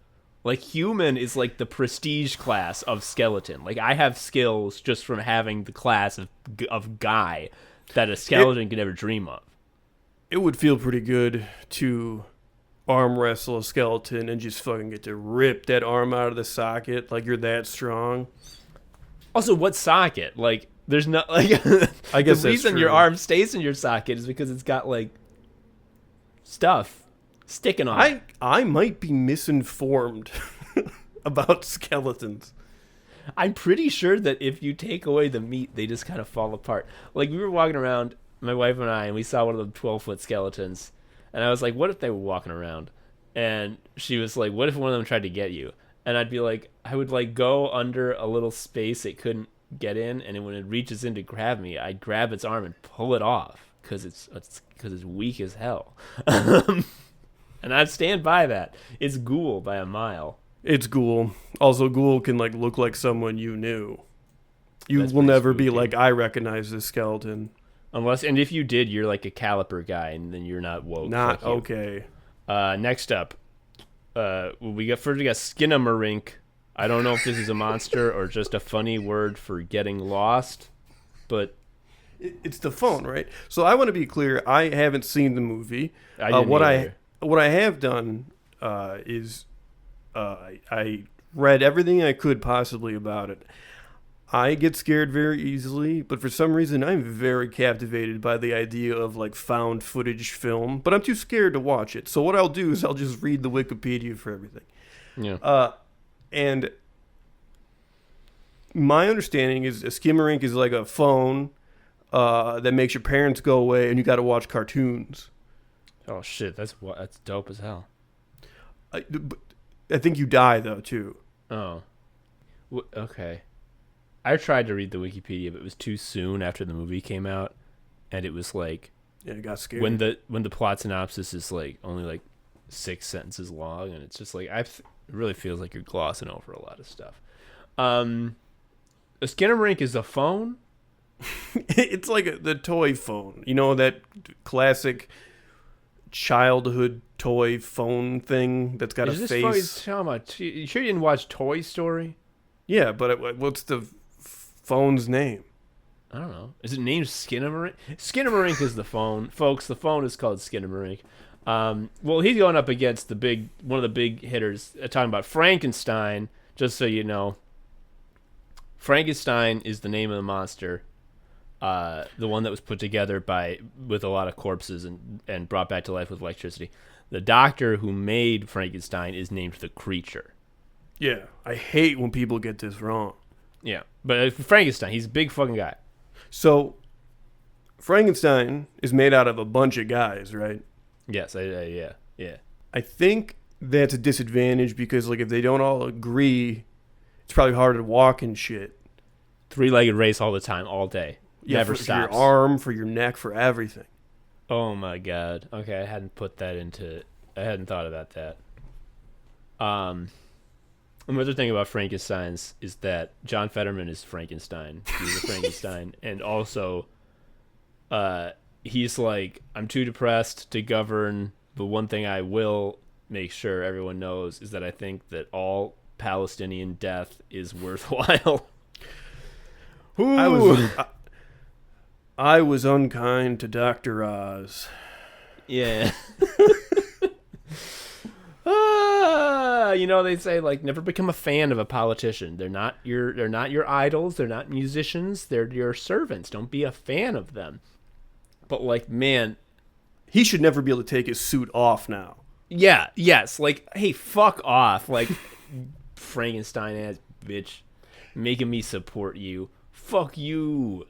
Like human is like the prestige class of skeleton. Like I have skills just from having the class of guy that a skeleton could never dream of. It would feel pretty good to arm wrestle a skeleton and just fucking get to rip that arm out of the socket like you're that strong. Also, what socket? Like, there's not like. I guess the reason your arm stays in your socket is because it's got like stuff sticking on it. I might be misinformed about skeletons. I'm pretty sure that if you take away the meat, they just kind of fall apart. Like we were walking around, my wife and I, and we saw one of the 12-foot skeletons, and I was like, "What if they were walking around?" And she was like, "What if one of them tried to get you?" And I'd be like, I would like go under a little space it couldn't get in, and when it reaches in to grab me, I'd grab its arm and pull it off because it's weak as hell. And I'd stand by that. It's Ghoul by a mile. It's Ghoul. Also, Ghoul can like look like someone you knew. You That's will never spooky. be like, I recognize this skeleton. And if you did, you're like a caliper guy, and then you're not woke. Not Fuck you. okay. Next up, we got Skinamarink. I don't know if this is a monster or just a funny word for getting lost, but It's the phone, right? So I want to be clear. I haven't seen the movie. I didn't either. What I have done is I read everything I could possibly about it. I get scared very easily, but for some reason I'm very captivated by the idea of like found footage film, but I'm too scared to watch it. So what I'll do is I'll just read the Wikipedia for everything. Yeah. And my understanding is a skimmerink is like a phone that makes your parents go away and you got to watch cartoons. Oh shit, that's dope as hell. I think you die though too. Oh. Okay. I tried to read the Wikipedia, but it was too soon after the movie came out, and it was like Yeah, it got scary. when the plot synopsis is like only like 6 sentences long, and it's just like it really feels like you're glossing over a lot of stuff. A Skinamarink is a phone. It's like the toy phone. You know that classic childhood toy phone thing that's got Is a this face. phone? You sure you didn't watch Toy Story? Yeah, but what's the phone's name? I don't know. Is it named Skinamarink? Skinamarink is the phone, folks. The phone is called Skinamarink. Well, he's going up against one of the big hitters. Talking about Frankenstein. Just so you know, Frankenstein is the name of the monster. The one that was put together with a lot of corpses and brought back to life with electricity. The doctor who made Frankenstein is named the Creature. Yeah, I hate when people get this wrong. Yeah, but Frankenstein, he's a big fucking guy. So, Frankenstein is made out of a bunch of guys, right? Yes, yeah. I think that's a disadvantage because, like, if they don't all agree, it's probably harder to walk and shit. 3-legged race all the time, all day. Yeah, Never for stops. your arm, for your neck, for everything. Oh my god. Okay, I hadn't thought about that. Another thing about Frankenstein's is that John Fetterman is Frankenstein. He's a Frankenstein. And also, he's like, I'm too depressed to govern, but one thing I will make sure everyone knows is that I think that all Palestinian death is worthwhile. I was unkind to Dr. Oz. Yeah. They say like never become a fan of a politician. They're not your idols. They're not musicians. They're your servants. Don't be a fan of them. But like, man, he should never be able to take his suit off now. Yeah. Yes. Like, hey, fuck off. Like, Frankenstein ass bitch, making me support you. Fuck you.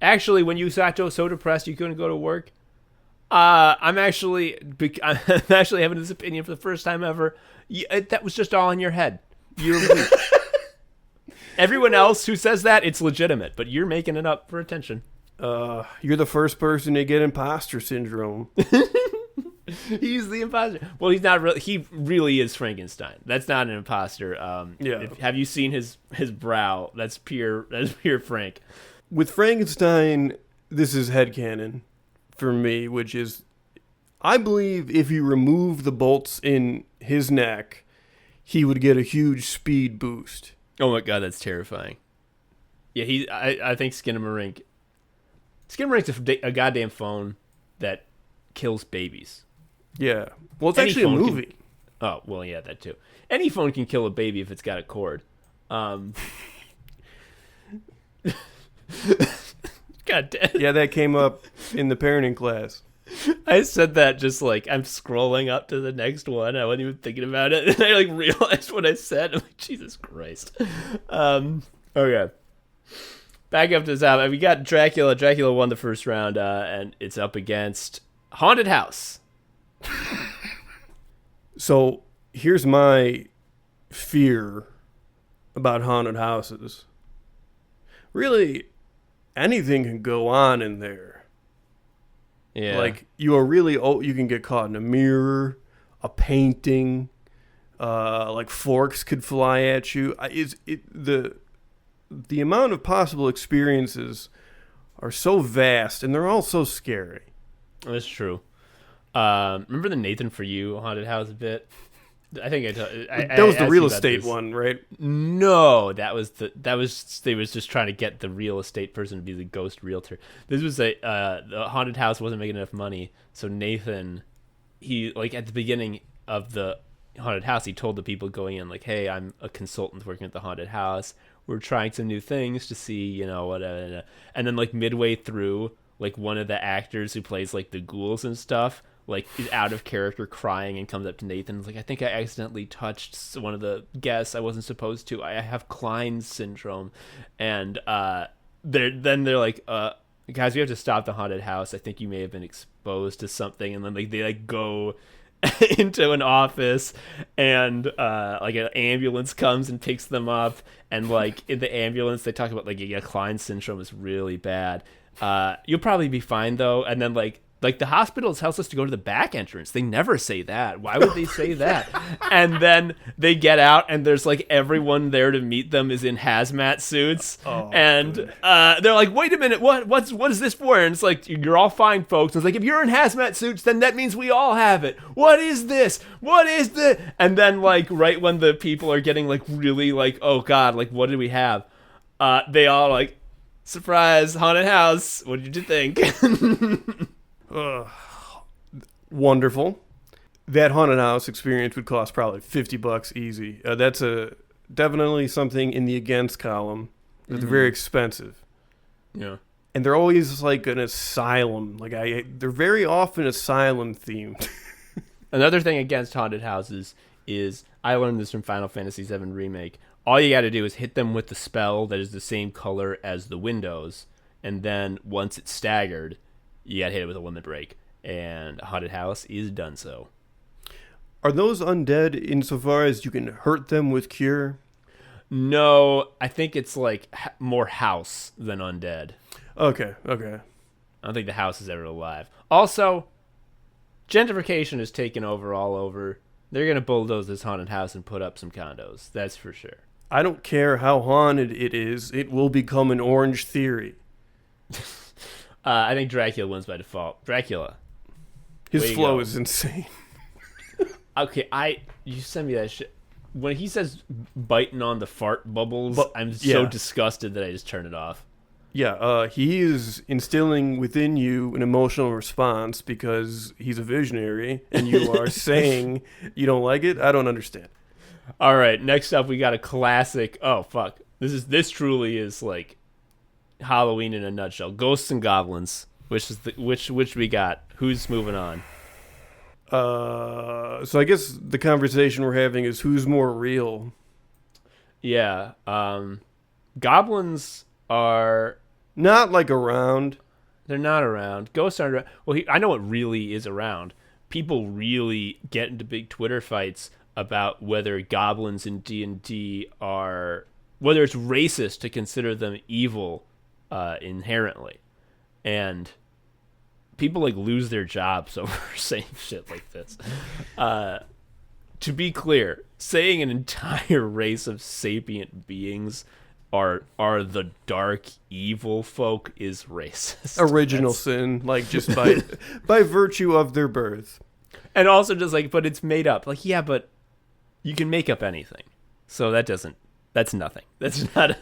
Actually, when you got so depressed you couldn't go to work, I'm actually I'm actually having this opinion for the first time ever. That was just all in your head. You're Everyone else who says that, it's legitimate, but you're making it up for attention. You're the first person to get imposter syndrome. He's the imposter. Well, he's not really. He really is Frankenstein. That's not an imposter. Yeah. Have you seen his brow? That's pure. That's pure Frank. With Frankenstein, this is headcanon for me, which is, I believe if you remove the bolts in his neck, he would get a huge speed boost. Oh my god, that's terrifying. Yeah, I think Skinamarink. Skinamarink a goddamn phone that kills babies. Yeah. Well, it's actually a movie. Oh, well, yeah, that too. Any phone can kill a baby if it's got a cord. God damn. Yeah, that came up in the parenting class. I said that just like I'm scrolling up to the next one. I wasn't even thinking about it. And I like realized what I said. I'm like, Jesus Christ. Okay. Back up to the top. We got Dracula. Dracula won the first round, and it's up against Haunted House. So here's my fear about haunted houses. Really, anything can go on in there. Yeah. Like, you can get caught in a mirror, a painting, like forks could fly at you. The amount of possible experiences are so vast, and they're all so scary. That's true. Remember the Nathan For You haunted house bit? I think that was the real estate one, right? No, they was just trying to get the real estate person to be the ghost realtor. This was the haunted house wasn't making enough money, so Nathan, he like at the beginning of the haunted house, he told the people going in like, "Hey, I'm a consultant working at the haunted house. We're trying some new things to see, whatever." And then like midway through, like one of the actors who plays like the ghouls and stuff, like is out of character crying and comes up to Nathan and is like, "I think I accidentally touched one of the guests. I wasn't supposed to. I have Klein's syndrome." And they're like, "Guys, we have to stop the haunted house. I think you may have been exposed to something." And then like they like go into an office, and like an ambulance comes and picks them up, and like in the ambulance they talk about like, yeah, Klein's syndrome is really bad. You'll probably be fine though. And then like the hospital tells us to go to the back entrance. They never say that. Why would they say that? And then they get out, and there's like everyone there to meet them is in hazmat suits. And they're like, "Wait a minute, what is this for?" And it's like, "You're all fine, folks." And it's like, "If you're in hazmat suits, then that means we all have it. What is this? What is this?" And then like right when the people are getting like really like, "Oh God, like what do we have?" They all like, "Surprise, haunted house. What did you think?" Wonderful. That haunted house experience would cost probably $50 easy. That's definitely something in the against column. It's very expensive. Yeah. And they're always like an asylum. They're very often asylum themed. Another thing against haunted houses is, I learned this from Final Fantasy VII Remake. All you got to do is hit them with the spell that is the same color as the windows, and then once it's staggered, you got to hit it with a limit break, and a haunted house is done so. Are those undead insofar as you can hurt them with cure? No, I think it's like more house than undead. Okay. I don't think the house is ever alive. Also, gentrification has taken over all over. They're going to bulldoze this haunted house and put up some condos. That's for sure. I don't care how haunted it is. It will become an Orange Theory. I think Dracula wins by default. Dracula. His flow is insane. Okay, you send me that shit. When he says biting on the fart bubbles, I'm so disgusted that I just turn it off. Yeah, he is instilling within you an emotional response because he's a visionary, and you are saying you don't like it? I don't understand. All right, next up we got a classic. Oh, fuck. This truly is like Halloween in a nutshell. Ghosts and Goblins. Which we got? Who's moving on? So I guess the conversation we're having is who's more real. Yeah. Goblins are not like around. They're not around. Ghosts aren't around. Well, I know what really is around. People really get into big Twitter fights about whether goblins in D&D are... whether it's racist to consider them evil inherently. And people, like, lose their jobs over saying shit like this. To be clear, saying an entire race of sapient beings are the dark evil folk is racist. Original sin, like, just by virtue of their birth. And also just like, but it's made up. Like, yeah, but you can make up anything. So that's nothing. It's not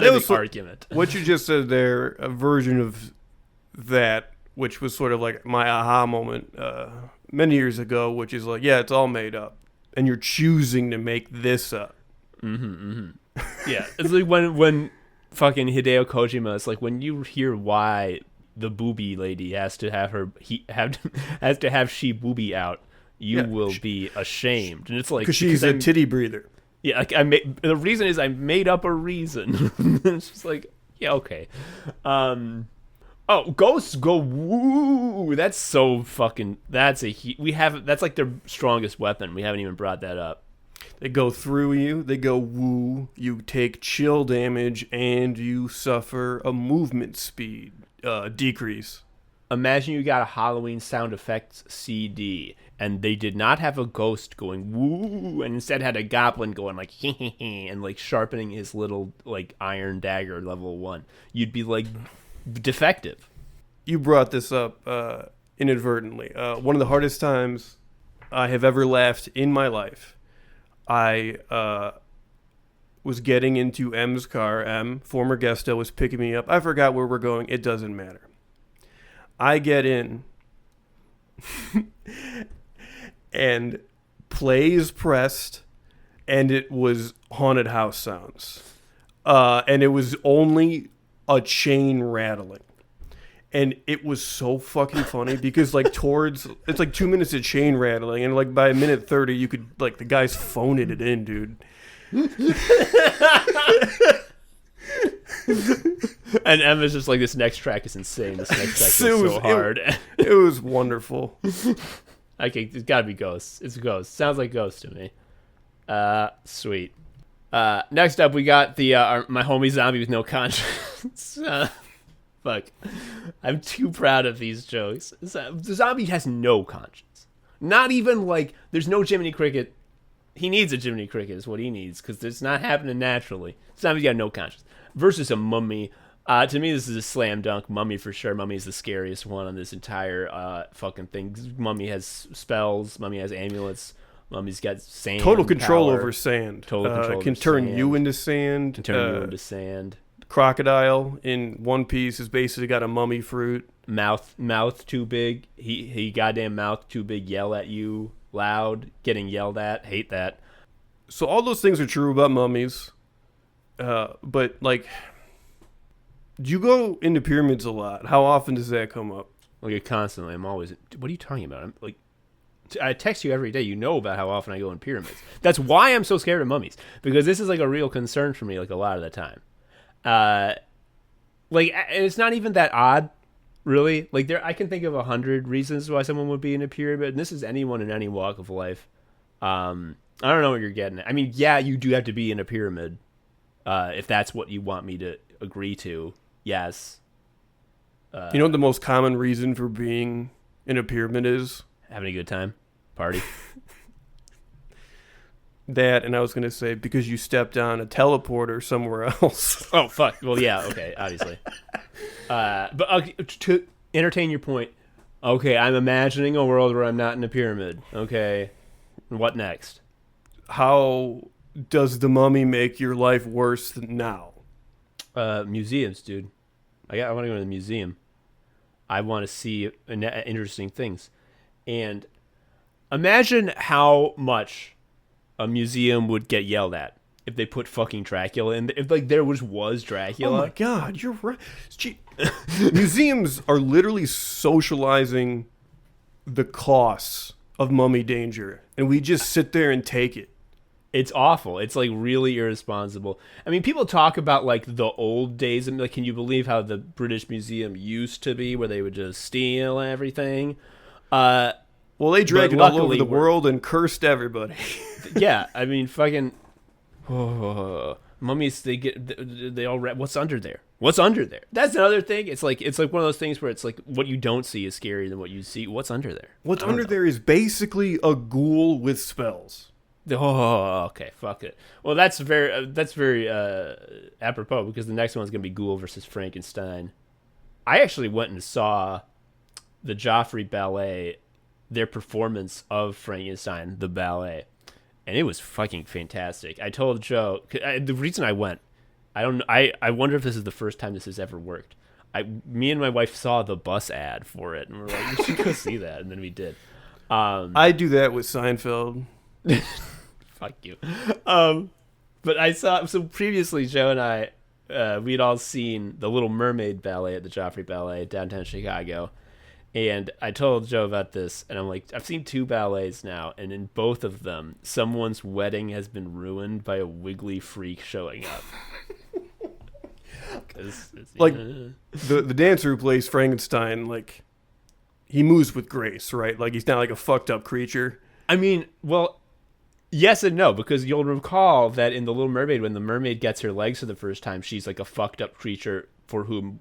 an argument. What you just said there, a version of that, which was sort of like my aha moment many years ago, which is like, yeah, it's all made up. And you're choosing to make this up. Yeah, it's like when fucking Hideo Kojima is like, when you hear why the booby lady has to have she booby out, you will be ashamed. And it's like, because she's a titty breather. Yeah, like the reason is I made up a reason. It's just like, yeah, okay. Oh, ghosts go woo. That's so fucking. That's like their strongest weapon. We haven't even brought that up. They go through you, they go woo, you take chill damage, and you suffer a movement speed decrease. Imagine you got a Halloween sound effects CD, and they did not have a ghost going woo, and instead had a goblin going like and like sharpening his little like iron dagger level 1. You'd be like defective. You brought this up inadvertently. One of the hardest times I have ever laughed in my life. I was getting into M's car. M, former Guesto, was picking me up. I forgot where we're going. It doesn't matter. I get in, and play is pressed, and it was haunted house sounds. And it was only a chain rattling. And it was so fucking funny because, like, it's like 2 minutes of chain rattling, and like by minute 30, you could, like, the guy's phoning it in, dude. And Emma's just like, this next track is insane. This next track is so hard. It was wonderful. Okay, it's gotta be Ghosts. It's Ghosts. Sounds like Ghosts to me. Sweet. Next up, we got my homie zombie with no conscience. Fuck. I'm too proud of these jokes. The zombie has no conscience. Not even like, there's no Jiminy Cricket. He needs a Jiminy Cricket is what he needs, because it's not happening naturally. Zombie's got no conscience. Versus a mummy. To me, this is a slam dunk. Mummy for sure. Mummy is the scariest one on this entire fucking thing. Mummy has spells. Mummy has amulets. Mummy's got sand. Total control power. Over sand. Total control can over turn sand. you into sand. Can turn you into sand. Crocodile in One Piece has basically got a mummy fruit. Mouth too big. He goddamn mouth too big. Yell at you loud. Getting yelled at. Hate that. So all those things are true about mummies. But like, you go into pyramids a lot. How often does that come up? Like, constantly. I'm always. What are you talking about? I'm like. I text you every day. You know about how often I go in pyramids. That's why I'm so scared of mummies, because this is like a real concern for me. Like, a lot of the time. Like, it's not even that odd, really. Like, I can think of 100 reasons why someone would be in a pyramid, and this is anyone in any walk of life. I don't know what you're getting at. I mean, yeah, you do have to be in a pyramid, if that's what you want me to agree to. Yes. You know what the most common reason for being in a pyramid is? Having a good time. Party. That, and I was going to say, because you stepped on a teleporter somewhere else. Oh, fuck. Well, yeah, okay, obviously. But to entertain your point, okay, I'm imagining a world where I'm not in a pyramid. Okay, what next? How does the mummy make your life worse than now? Museums, dude. I want to go to the museum. I want to see interesting things. And imagine how much a museum would get yelled at if they put fucking Dracula in. If like there was Dracula. Oh my god, you're right. Museums are literally socializing the costs of mummy danger, and we just sit there and take it. It's awful. It's like really irresponsible. I mean, people talk about like the old days, and like, can you believe how the British Museum used to be, where they would just steal everything? Uh, Well, they but dragged it all over luckily, the world and cursed everybody. yeah. I mean, fucking mummies. They all. What's under there? What's under there? That's another thing. It's like one of those things where it's like what you don't see is scarier than what you see. What's under there? What's I don't under know. there is basically a ghoul with spells. Oh, okay, fuck it. Well, that's very apropos because the next one's gonna be Ghoul versus Frankenstein. I actually went and saw the Joffrey Ballet, their performance of Frankenstein, the ballet, and it was fucking fantastic. I told Joe the reason I went. I don't. I wonder if this is the first time this has ever worked. Me and my wife saw the bus ad for it, and we're like, we should go see that, and then we did. I do that with Seinfeld. Fuck you. But I saw so previously Joe and I we'd all seen the Little Mermaid ballet at the Joffrey Ballet downtown Chicago. And I told Joe about this and I'm like, I've seen two ballets now, and in both of them someone's wedding has been ruined by a wiggly freak showing up. Like the dancer who plays Frankenstein, like he moves with grace, right? Like he's not like a fucked up creature. I mean, well, yes and no, because you'll recall that in The Little Mermaid, when the mermaid gets her legs for the first time, she's like a fucked up creature for whom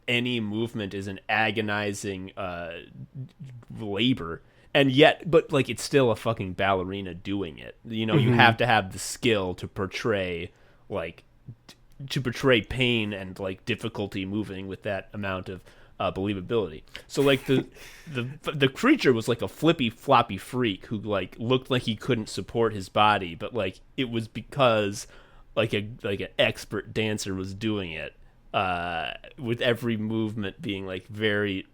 any movement is an agonizing labor. And yet, but like, it's still a fucking ballerina doing it. You know, you have to have the skill to portray, like, to portray pain and like difficulty moving with that amount of believability. So like the creature was like a flippy floppy freak who like looked like he couldn't support his body, but like it was because like an expert dancer was doing it with every movement being like very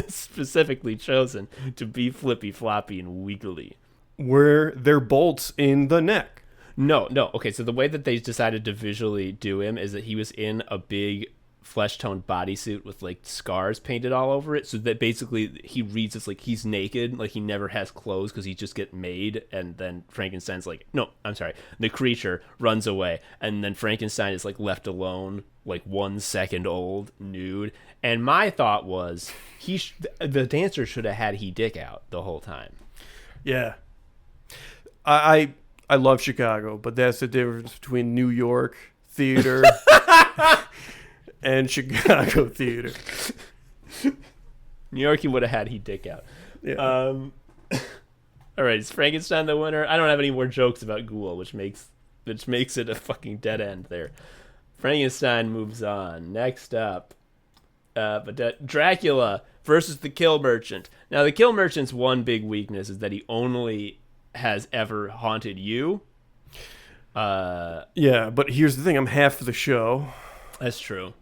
specifically chosen to be flippy floppy and wiggly. Were there bolts in the neck? No. Okay, so the way that they decided to visually do him is that he was in a big flesh-toned bodysuit with like scars painted all over it, so that basically he reads as like he's naked, like he never has clothes because he just get made. And then Frankenstein's like, no, I'm sorry, the creature runs away, and then Frankenstein is like left alone, like 1 second old, nude. And my thought was the dancer should have had he dick out the whole time. Yeah. I love Chicago, but that's the difference between New York theater and Chicago theater. New York, he would have had he dick out. Yeah. All right, is Frankenstein the winner? I don't have any more jokes about Ghoul, which makes it a fucking dead end there. Frankenstein moves on. Next up, Dracula versus the Kill Merchant. Now, the Kill Merchant's one big weakness is that he only has ever haunted you. Yeah, but here's the thing. I'm half of the show. That's true.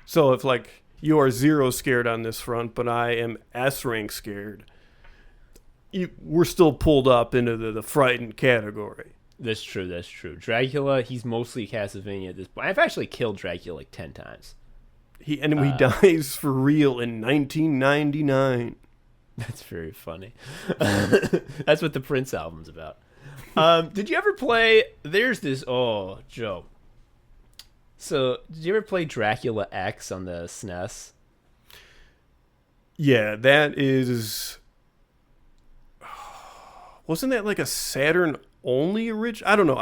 So if, like, you are 0 scared on this front, but I am S rank scared, we're still pulled up into the frightened category. That's true. Dracula, he's mostly Castlevania at this point. I've actually killed Dracula like 10 times. He dies for real in 1999. That's very funny. That's what the Prince album's about. Did you ever play... There's this... Oh, Joe. So, did you ever play Dracula X on the SNES? Yeah, that is... Wasn't that like a Saturn-only original? I don't know.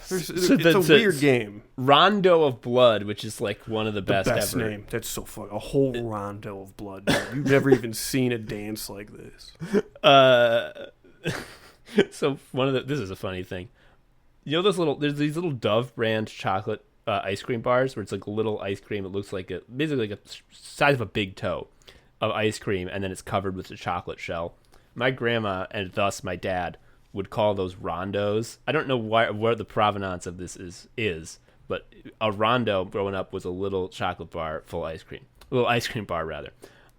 It's a weird game. Rondo of Blood, which is like one of the best Best ever. name. That's so funny. A whole rondo of blood. Dude. You've never even seen a dance like this. So this is a funny thing. You know there's these little Dove brand chocolate ice cream bars where it's like a little ice cream. It looks like basically like a size of a big toe of ice cream, and then it's covered with a chocolate shell. My grandma, and thus my dad, would call those rondos. I don't know where the provenance of this is, but a rondo growing up was a little chocolate bar full of ice cream. A little ice cream bar, rather.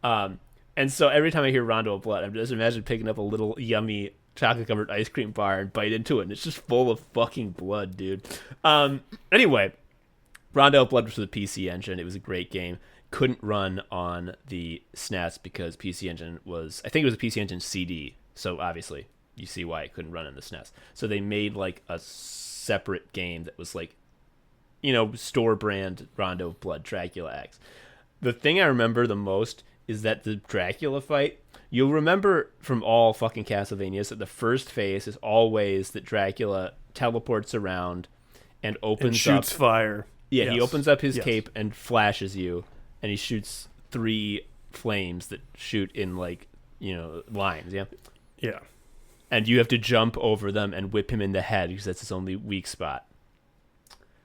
And so every time I hear Rondo of Blood, I just imagine picking up a little yummy chocolate-covered ice cream bar and bite into it, and it's just full of fucking blood, dude. Anyway, Rondo of Blood was for the PC Engine. It was a great game. Couldn't run on the SNES because PC Engine was... I think it was a PC Engine CD, so obviously you see why it couldn't run in the SNES. So they made like a separate game that was like, store brand Rondo of Blood Dracula X. The thing I remember the most is that the Dracula fight, you'll remember from all fucking Castlevanias that the first phase is always that Dracula teleports around and opens and shoots up fire. Yeah, Yes. he opens up his Yes. cape and flashes you, and he shoots 3 flames that shoot in like, lines, yeah? Yeah. And you have to jump over them and whip him in the head because that's his only weak spot.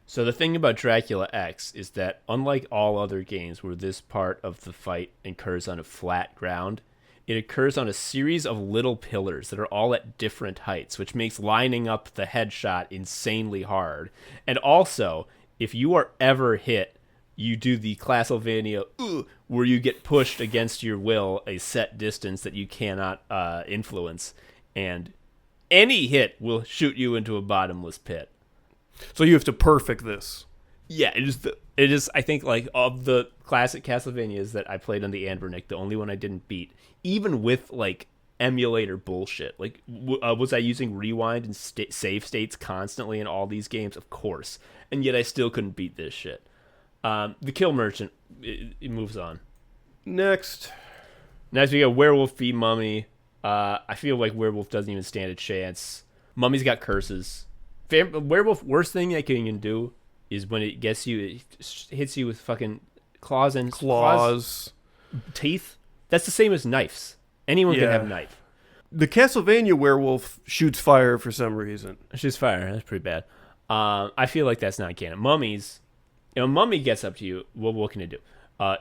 So the thing about Dracula X is that unlike all other games where this part of the fight occurs on a flat ground, it occurs on a series of little pillars that are all at different heights, which makes lining up the headshot insanely hard. And also, if you are ever hit, you do the Castlevania where you get pushed against your will a set distance that you cannot influence, and any hit will shoot you into a bottomless pit. So you have to perfect this. Yeah, it is. I think like of the classic Castlevanias that I played on the Anbernic, the only one I didn't beat, even with like emulator bullshit. Like, was I using rewind and save states constantly in all these games? Of course, and yet I still couldn't beat this shit. The Kill Merchant, it moves on. Next we got Werewolf v Mummy. I feel like Werewolf doesn't even stand a chance. Mummy's got curses. Werewolf, worst thing that can do is when it gets you, it hits you with fucking claws, teeth. That's the same as knives. Anyone can have a knife. The Castlevania werewolf shoots fire for some reason. Shoots fire. That's pretty bad. I feel like that's not canon. Mummies, Mummy gets up to you. What can it do?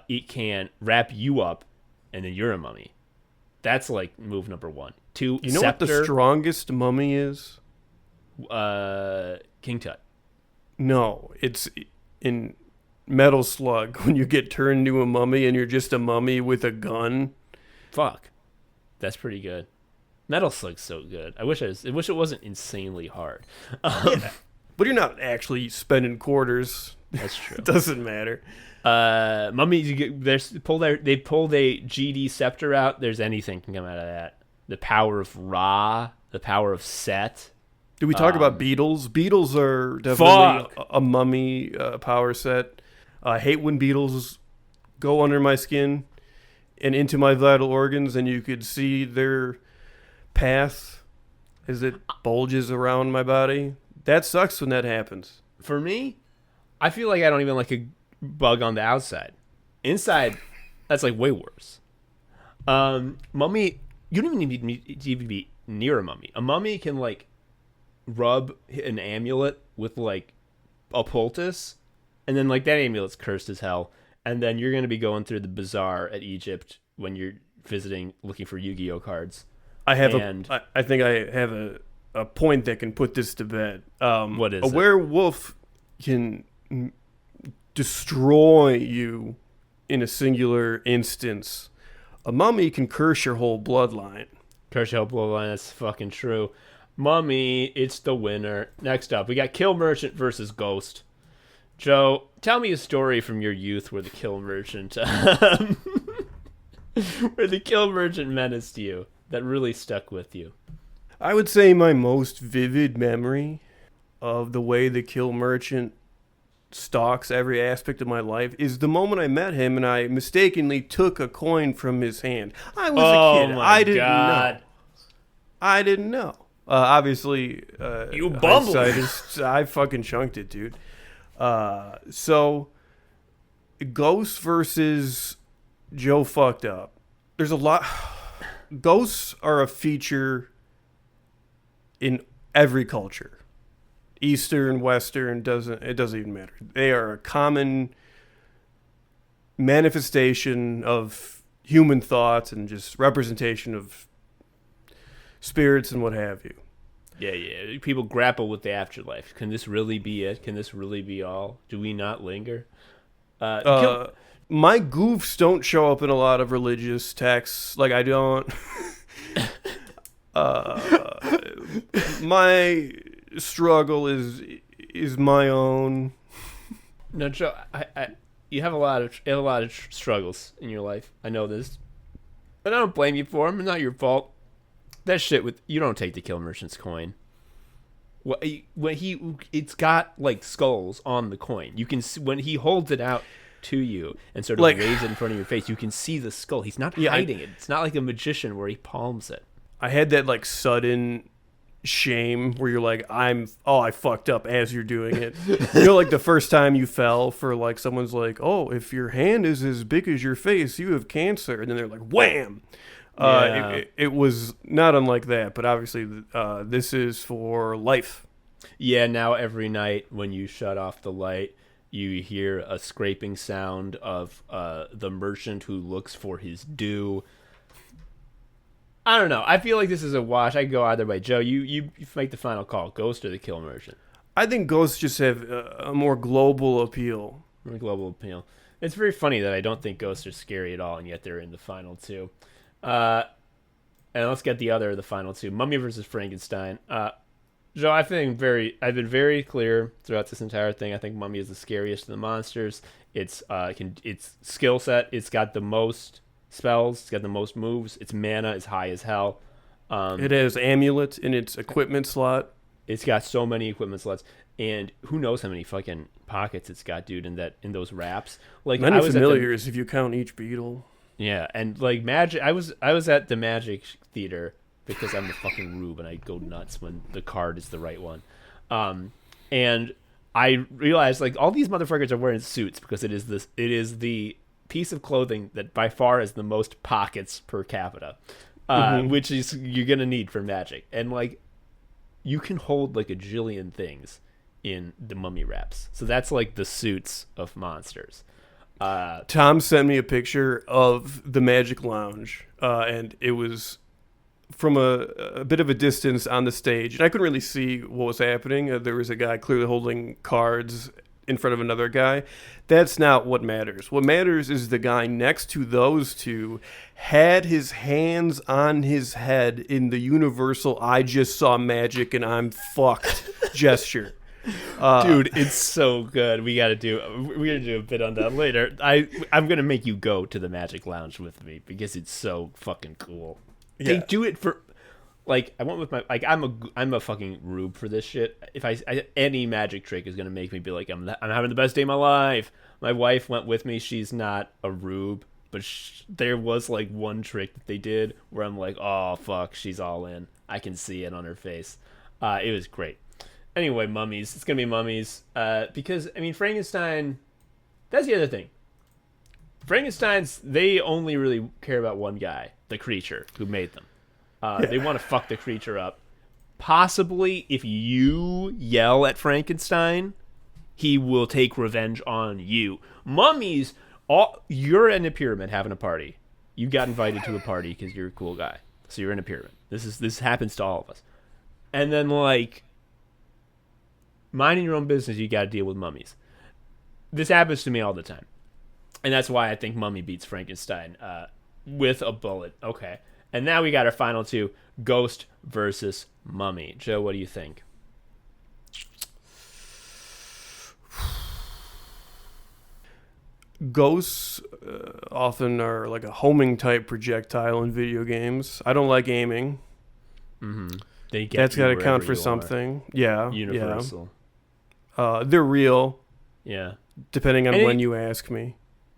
It can wrap you up, and then you're a mummy. That's like move number 1. 2, You know Scepter, what the strongest mummy is? King Tut. No, it's in Metal Slug when you get turned into a mummy and you're just a mummy with a gun. Fuck, that's pretty good. Metal Slug's so good. I wish it wasn't insanely hard. But you're not actually spending quarters. That's true. It doesn't matter. Mummies, they pull a GD scepter out. There's anything can come out of that. The power of Ra, the power of Set. Did we talk about beetles? Beetles are definitely a mummy power set. I hate when beetles go under my skin and into my vital organs, and you could see their path as it bulges around my body. That sucks when that happens. For me, I feel like I don't even like a bug on the outside. Inside, that's like way worse. Mummy, you don't even need to even be near a mummy. A mummy can like rub an amulet with like a poultice, and then like that amulet's cursed as hell, and then you're gonna be going through the bazaar at Egypt when you're visiting looking for Yu-Gi-Oh cards. I think I have a point that can put this to bed. What is a it? werewolf can destroy you in a singular instance. A mummy can curse your whole bloodline. Curse your whole bloodline. That's fucking true. Mummy, it's the winner. Next up, we got Kill Merchant versus Ghost. Joe, tell me a story from your youth where the Kill Merchant menaced you that really stuck with you. I would say my most vivid memory of the way the Kill Merchant stalks every aspect of my life is the moment I met him and I mistakenly took a coin from his hand. I was a kid. I didn't know. Obviously, you bumbled. I fucking chunked it, dude. So, Ghosts versus Joe fucked up. There's a lot. Ghosts are a feature in every culture. Eastern, Western, it doesn't even matter. They are a common manifestation of human thoughts and just representation of spirits and what have you. Yeah. People grapple with the afterlife. Can this really be it? Can this really be all? Do we not linger? My goofs don't show up in a lot of religious texts. Like, I don't. My struggle is my own. No, Joe, you have a lot of struggles in your life. I know this, and I don't blame you for them. It's not your fault. that shit with you don't take the kill merchant's coin. It's got like skulls on the coin. You can see, when he holds it out to you and sort of Like- waves it in front of your face, you can see the skull. He's not hiding it. It's not like a magician where he palms it. I had that like sudden shame where you're like, I fucked up as you're doing it. You know, like the first time you fell for like someone's like, oh, if your hand is as big as your face, you have cancer, and then they're like, wham. It was not unlike that, but obviously this is for life. Yeah, now every night when you shut off the light, you hear a scraping sound of the merchant who looks for his due. I don't know. I feel like this is a wash. I could go either way. Joe, you make the final call. Ghost or the kill merchant? I think ghosts just have a more global appeal. More global appeal. It's very funny that I don't think ghosts are scary at all, and yet they're in the final two. And let's get the final two. Mummy versus Frankenstein. Joe, I've been very clear throughout this entire thing. I think Mummy is the scariest of the monsters. Its skill set. It's got the most spells. It's got the most moves. Its mana is high as hell. It has amulet in its equipment slot. It's got so many equipment slots, and who knows how many fucking pockets it's got, dude. In those wraps, like Many familiars if you count each beetle. Yeah, and like magic. I was at the Magic Theater because I'm the fucking rube and I go nuts when the card is the right one. And I realized like all these motherfuckers are wearing suits because it is the piece of clothing that by far has the most pockets per capita, which is you're gonna need for magic. And like you can hold like a jillion things in the mummy wraps, so that's like the suits of monsters. Tom sent me a picture of the Magic Lounge, and it was from a bit of a distance on the stage, and I couldn't really see what was happening. There was a guy clearly holding cards in front of another guy. That's not what matters. What matters is the guy next to those two had his hands on his head in the universal "I just saw magic and I'm fucked" gesture. Dude, it's so good. We're gonna do a bit on that later. I'm gonna make you go to the Magic Lounge with me because it's so fucking cool. Yeah. They do it for like I went with my like I'm a fucking rube for this shit. If any magic trick is gonna make me be like I'm having the best day of my life. My wife went with me. She's not a rube, but there was like one trick that they did where I'm like, oh fuck, she's all in. I can see it on her face. It was great. Anyway, mummies. It's going to be mummies. Because, I mean, Frankenstein... That's the other thing. Frankensteins, they only really care about one guy. The creature who made them. They want to fuck the creature up. Possibly, if you yell at Frankenstein, he will take revenge on you. Mummies, you're in a pyramid having a party. You got invited to a party because you're a cool guy. So you're in a pyramid. This happens to all of us. And then, like... minding your own business, you got to deal with mummies. This happens to me all the time. And that's why I think Mummy beats Frankenstein with a bullet. Okay. And now we got our final two, Ghost versus Mummy. Joe, what do you think? Ghosts often are like a homing type projectile in video games. I don't like aiming. Mm-hmm. That's got to count for something. Yeah. Universal. Yeah. They're real. Yeah. Depending on when you ask me.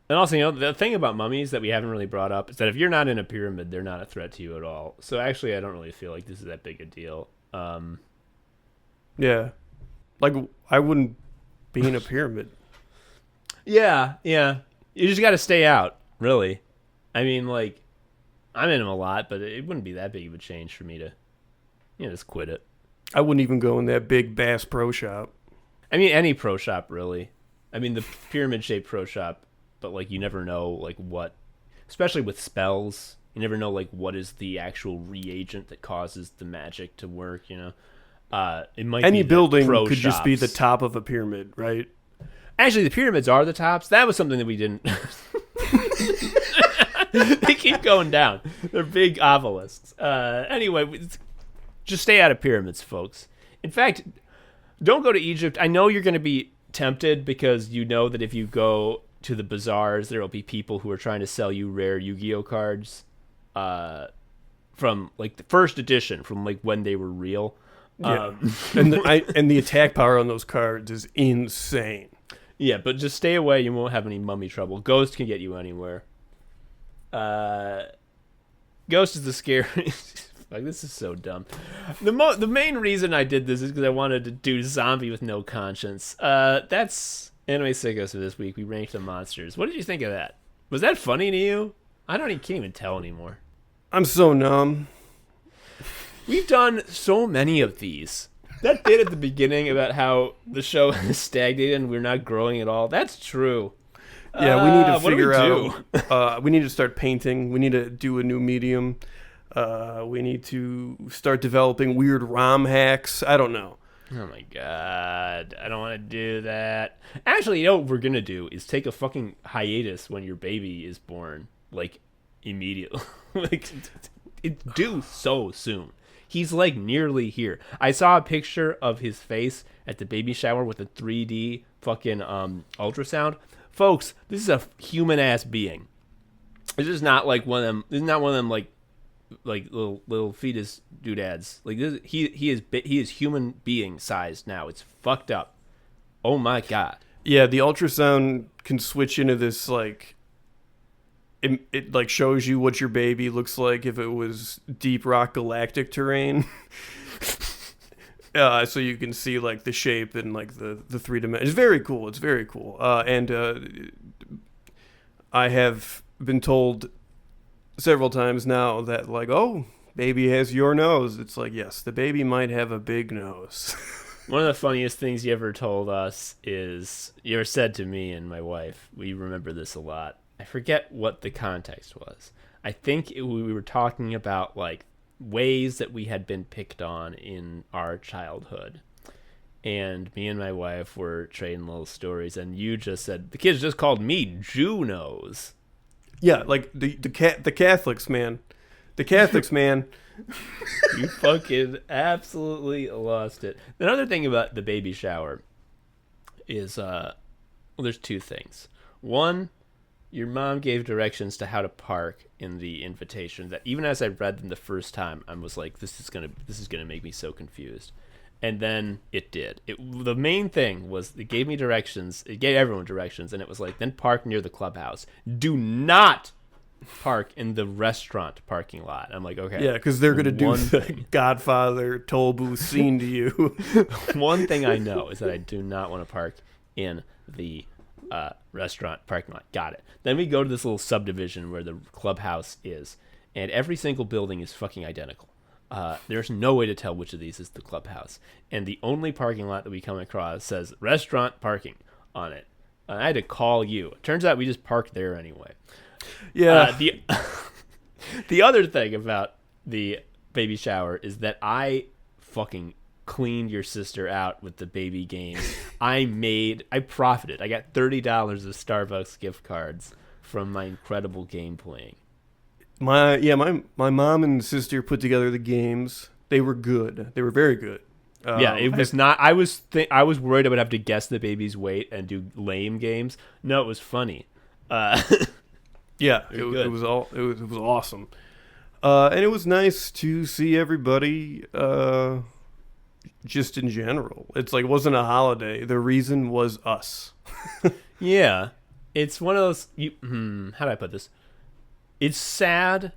And also, you know, the thing about mummies that we haven't really brought up is that if you're not in a pyramid, they're not a threat to you at all. So actually, I don't really feel like this is that big a deal. Yeah. Like, I wouldn't be in a pyramid. Yeah. You just got to stay out, really. I mean, like, I'm in them a lot, but it wouldn't be that big of a change for me to, just quit it. I wouldn't even go in that big Bass Pro Shop. I mean, any pro shop, really. I mean, the pyramid-shaped pro shop, but, like, you never know, like, what... Especially with spells, you never know, like, what is the actual reagent that causes the magic to work, It might Any be building pro could just be the shops. top of a pyramid, right? Actually, the pyramids are the tops. That was something that we didn't... They keep going down. They're big obelisks. Anyway, just stay out of pyramids, folks. In fact, don't go to Egypt. I know you're going to be tempted because you know that if you go to the bazaars, there will be people who are trying to sell you rare Yu-Gi-Oh cards from like the first edition, from like when they were real. Yeah. And the attack power on those cards is insane. Yeah, but just stay away. You won't have any mummy trouble. Ghost can get you anywhere. Ghost is the scariest. Like, this is so dumb. The main reason I did this is because I wanted to do zombie with no conscience. That's Anime Sickos for this week. We ranked the monsters. What did you think of that? Was that funny to you? Can't even tell anymore. I'm so numb. We've done so many of these. That bit at the beginning about how the show has stagnated and we're not growing at all, that's true. Yeah, we need to figure out. We need to start painting. We need to do a new medium. We need to start developing weird ROM hacks. I don't know. Oh my god, I don't want to do that. Actually, you know what we're gonna do is take a fucking hiatus when your baby is born, like immediately. Like, it's due so soon. He's like nearly here. I saw a picture of his face at the baby shower with a 3D fucking ultrasound. Folks, this is a human ass being. This is not like one of them. This is not one of them like little fetus doodads. Like this, he is human being sized now. It's fucked up. Oh my god. Yeah, the ultrasound can switch into this like. It like shows you what your baby looks like if it was deep rock galactic terrain. So you can see like the shape and like the 3 dimensions. It's very cool. It's very cool. And I have been told several times now that like, oh, baby has your nose. It's like, yes, the baby might have a big nose. One of the funniest things you ever told us is you ever said to me and my wife. We remember this a lot. I forget what the context was. I think we were talking about like ways that we had been picked on in our childhood. And me and my wife were trading little stories, and you just said, the kids just called me Junos. Yeah, like the Catholics, man. The Catholics, man. You fucking absolutely lost it. Another thing about the baby shower is, well, there's two things. One, your mom gave directions to how to park in the invitation that even as I read them the first time, I was like, this is gonna make me so confused. And then it did. The main thing was it gave me directions. It gave everyone directions, and it was like, then park near the clubhouse. Do not park in the restaurant parking lot. I'm like, okay. Yeah, because they're gonna do the Godfather toll booth scene to you. One thing I know is that I do not want to park in the restaurant parking lot. Got it. Then we go to this little subdivision where the clubhouse is, and every single building is fucking identical. There's no way to tell which of these is the clubhouse, and the only parking lot that we come across says restaurant parking on it. I had to call you. It turns out we just parked there anyway. Yeah. The other thing about the baby shower is that I fucking cleaned your sister out with the baby games. I profited. I got $30 of Starbucks gift cards from my incredible game playing. My mom and sister put together the games. They were good. They were very good. It was not. I was worried I would have to guess the baby's weight and do lame games. No, it was funny. Yeah, it was awesome. And it was nice to see everybody. Just in general, it's like it wasn't a holiday. The reason was us. Yeah, it's one of those. How do I put this? It's sad.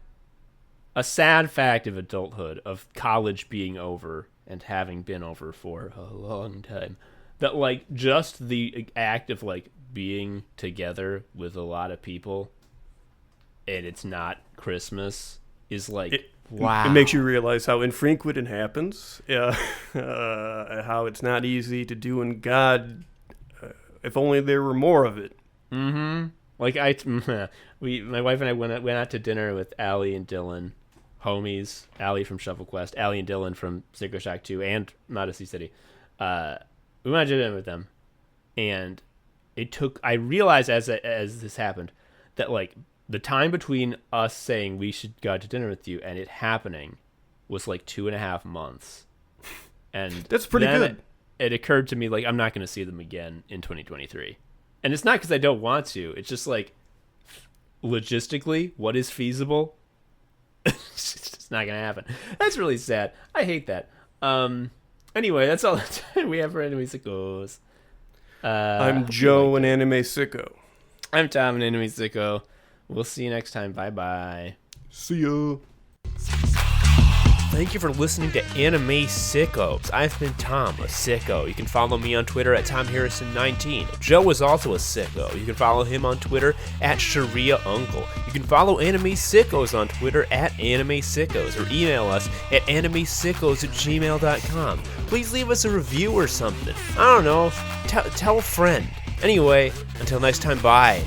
A sad fact of adulthood, of college being over and having been over for a long time, that like just the act of like being together with a lot of people, and it's not Christmas, is like. Wow. It makes you realize how infrequent it happens. Yeah, how it's not easy to do in God. If only there were more of it. Mm-hmm. Like my wife and I went out to dinner with Allie and Dylan, homies. Allie from Shuffle Quest, Allie and Dylan from Sicko Shack 2 and Modesty City. We went out to dinner with them, and I realized as this happened that like. The time between us saying we should go out to dinner with you and it happening was like 2.5 months. And that's pretty good. It occurred to me, like, I'm not going to see them again in 2023. And it's not because I don't want to. It's just like, logistically, what is feasible? It's It's not gonna happen. That's really sad. I hate that. Anyway, that's all the time we have for Anime Sickos. I'm Joe, an anime sicko. I'm Tom, an anime sicko. We'll see you next time. Bye-bye. See ya. Thank you for listening to Anime Sickos. I've been Tom, a sicko. You can follow me on Twitter at TomHarrison19. Joe is also a sicko. You can follow him on Twitter at Sharia Uncle. You can follow Anime Sickos on Twitter at Anime Sickos, or email us at animesickos@gmail.com. Please leave us a review or something. I don't know. Tell a friend. Anyway, until next time, bye.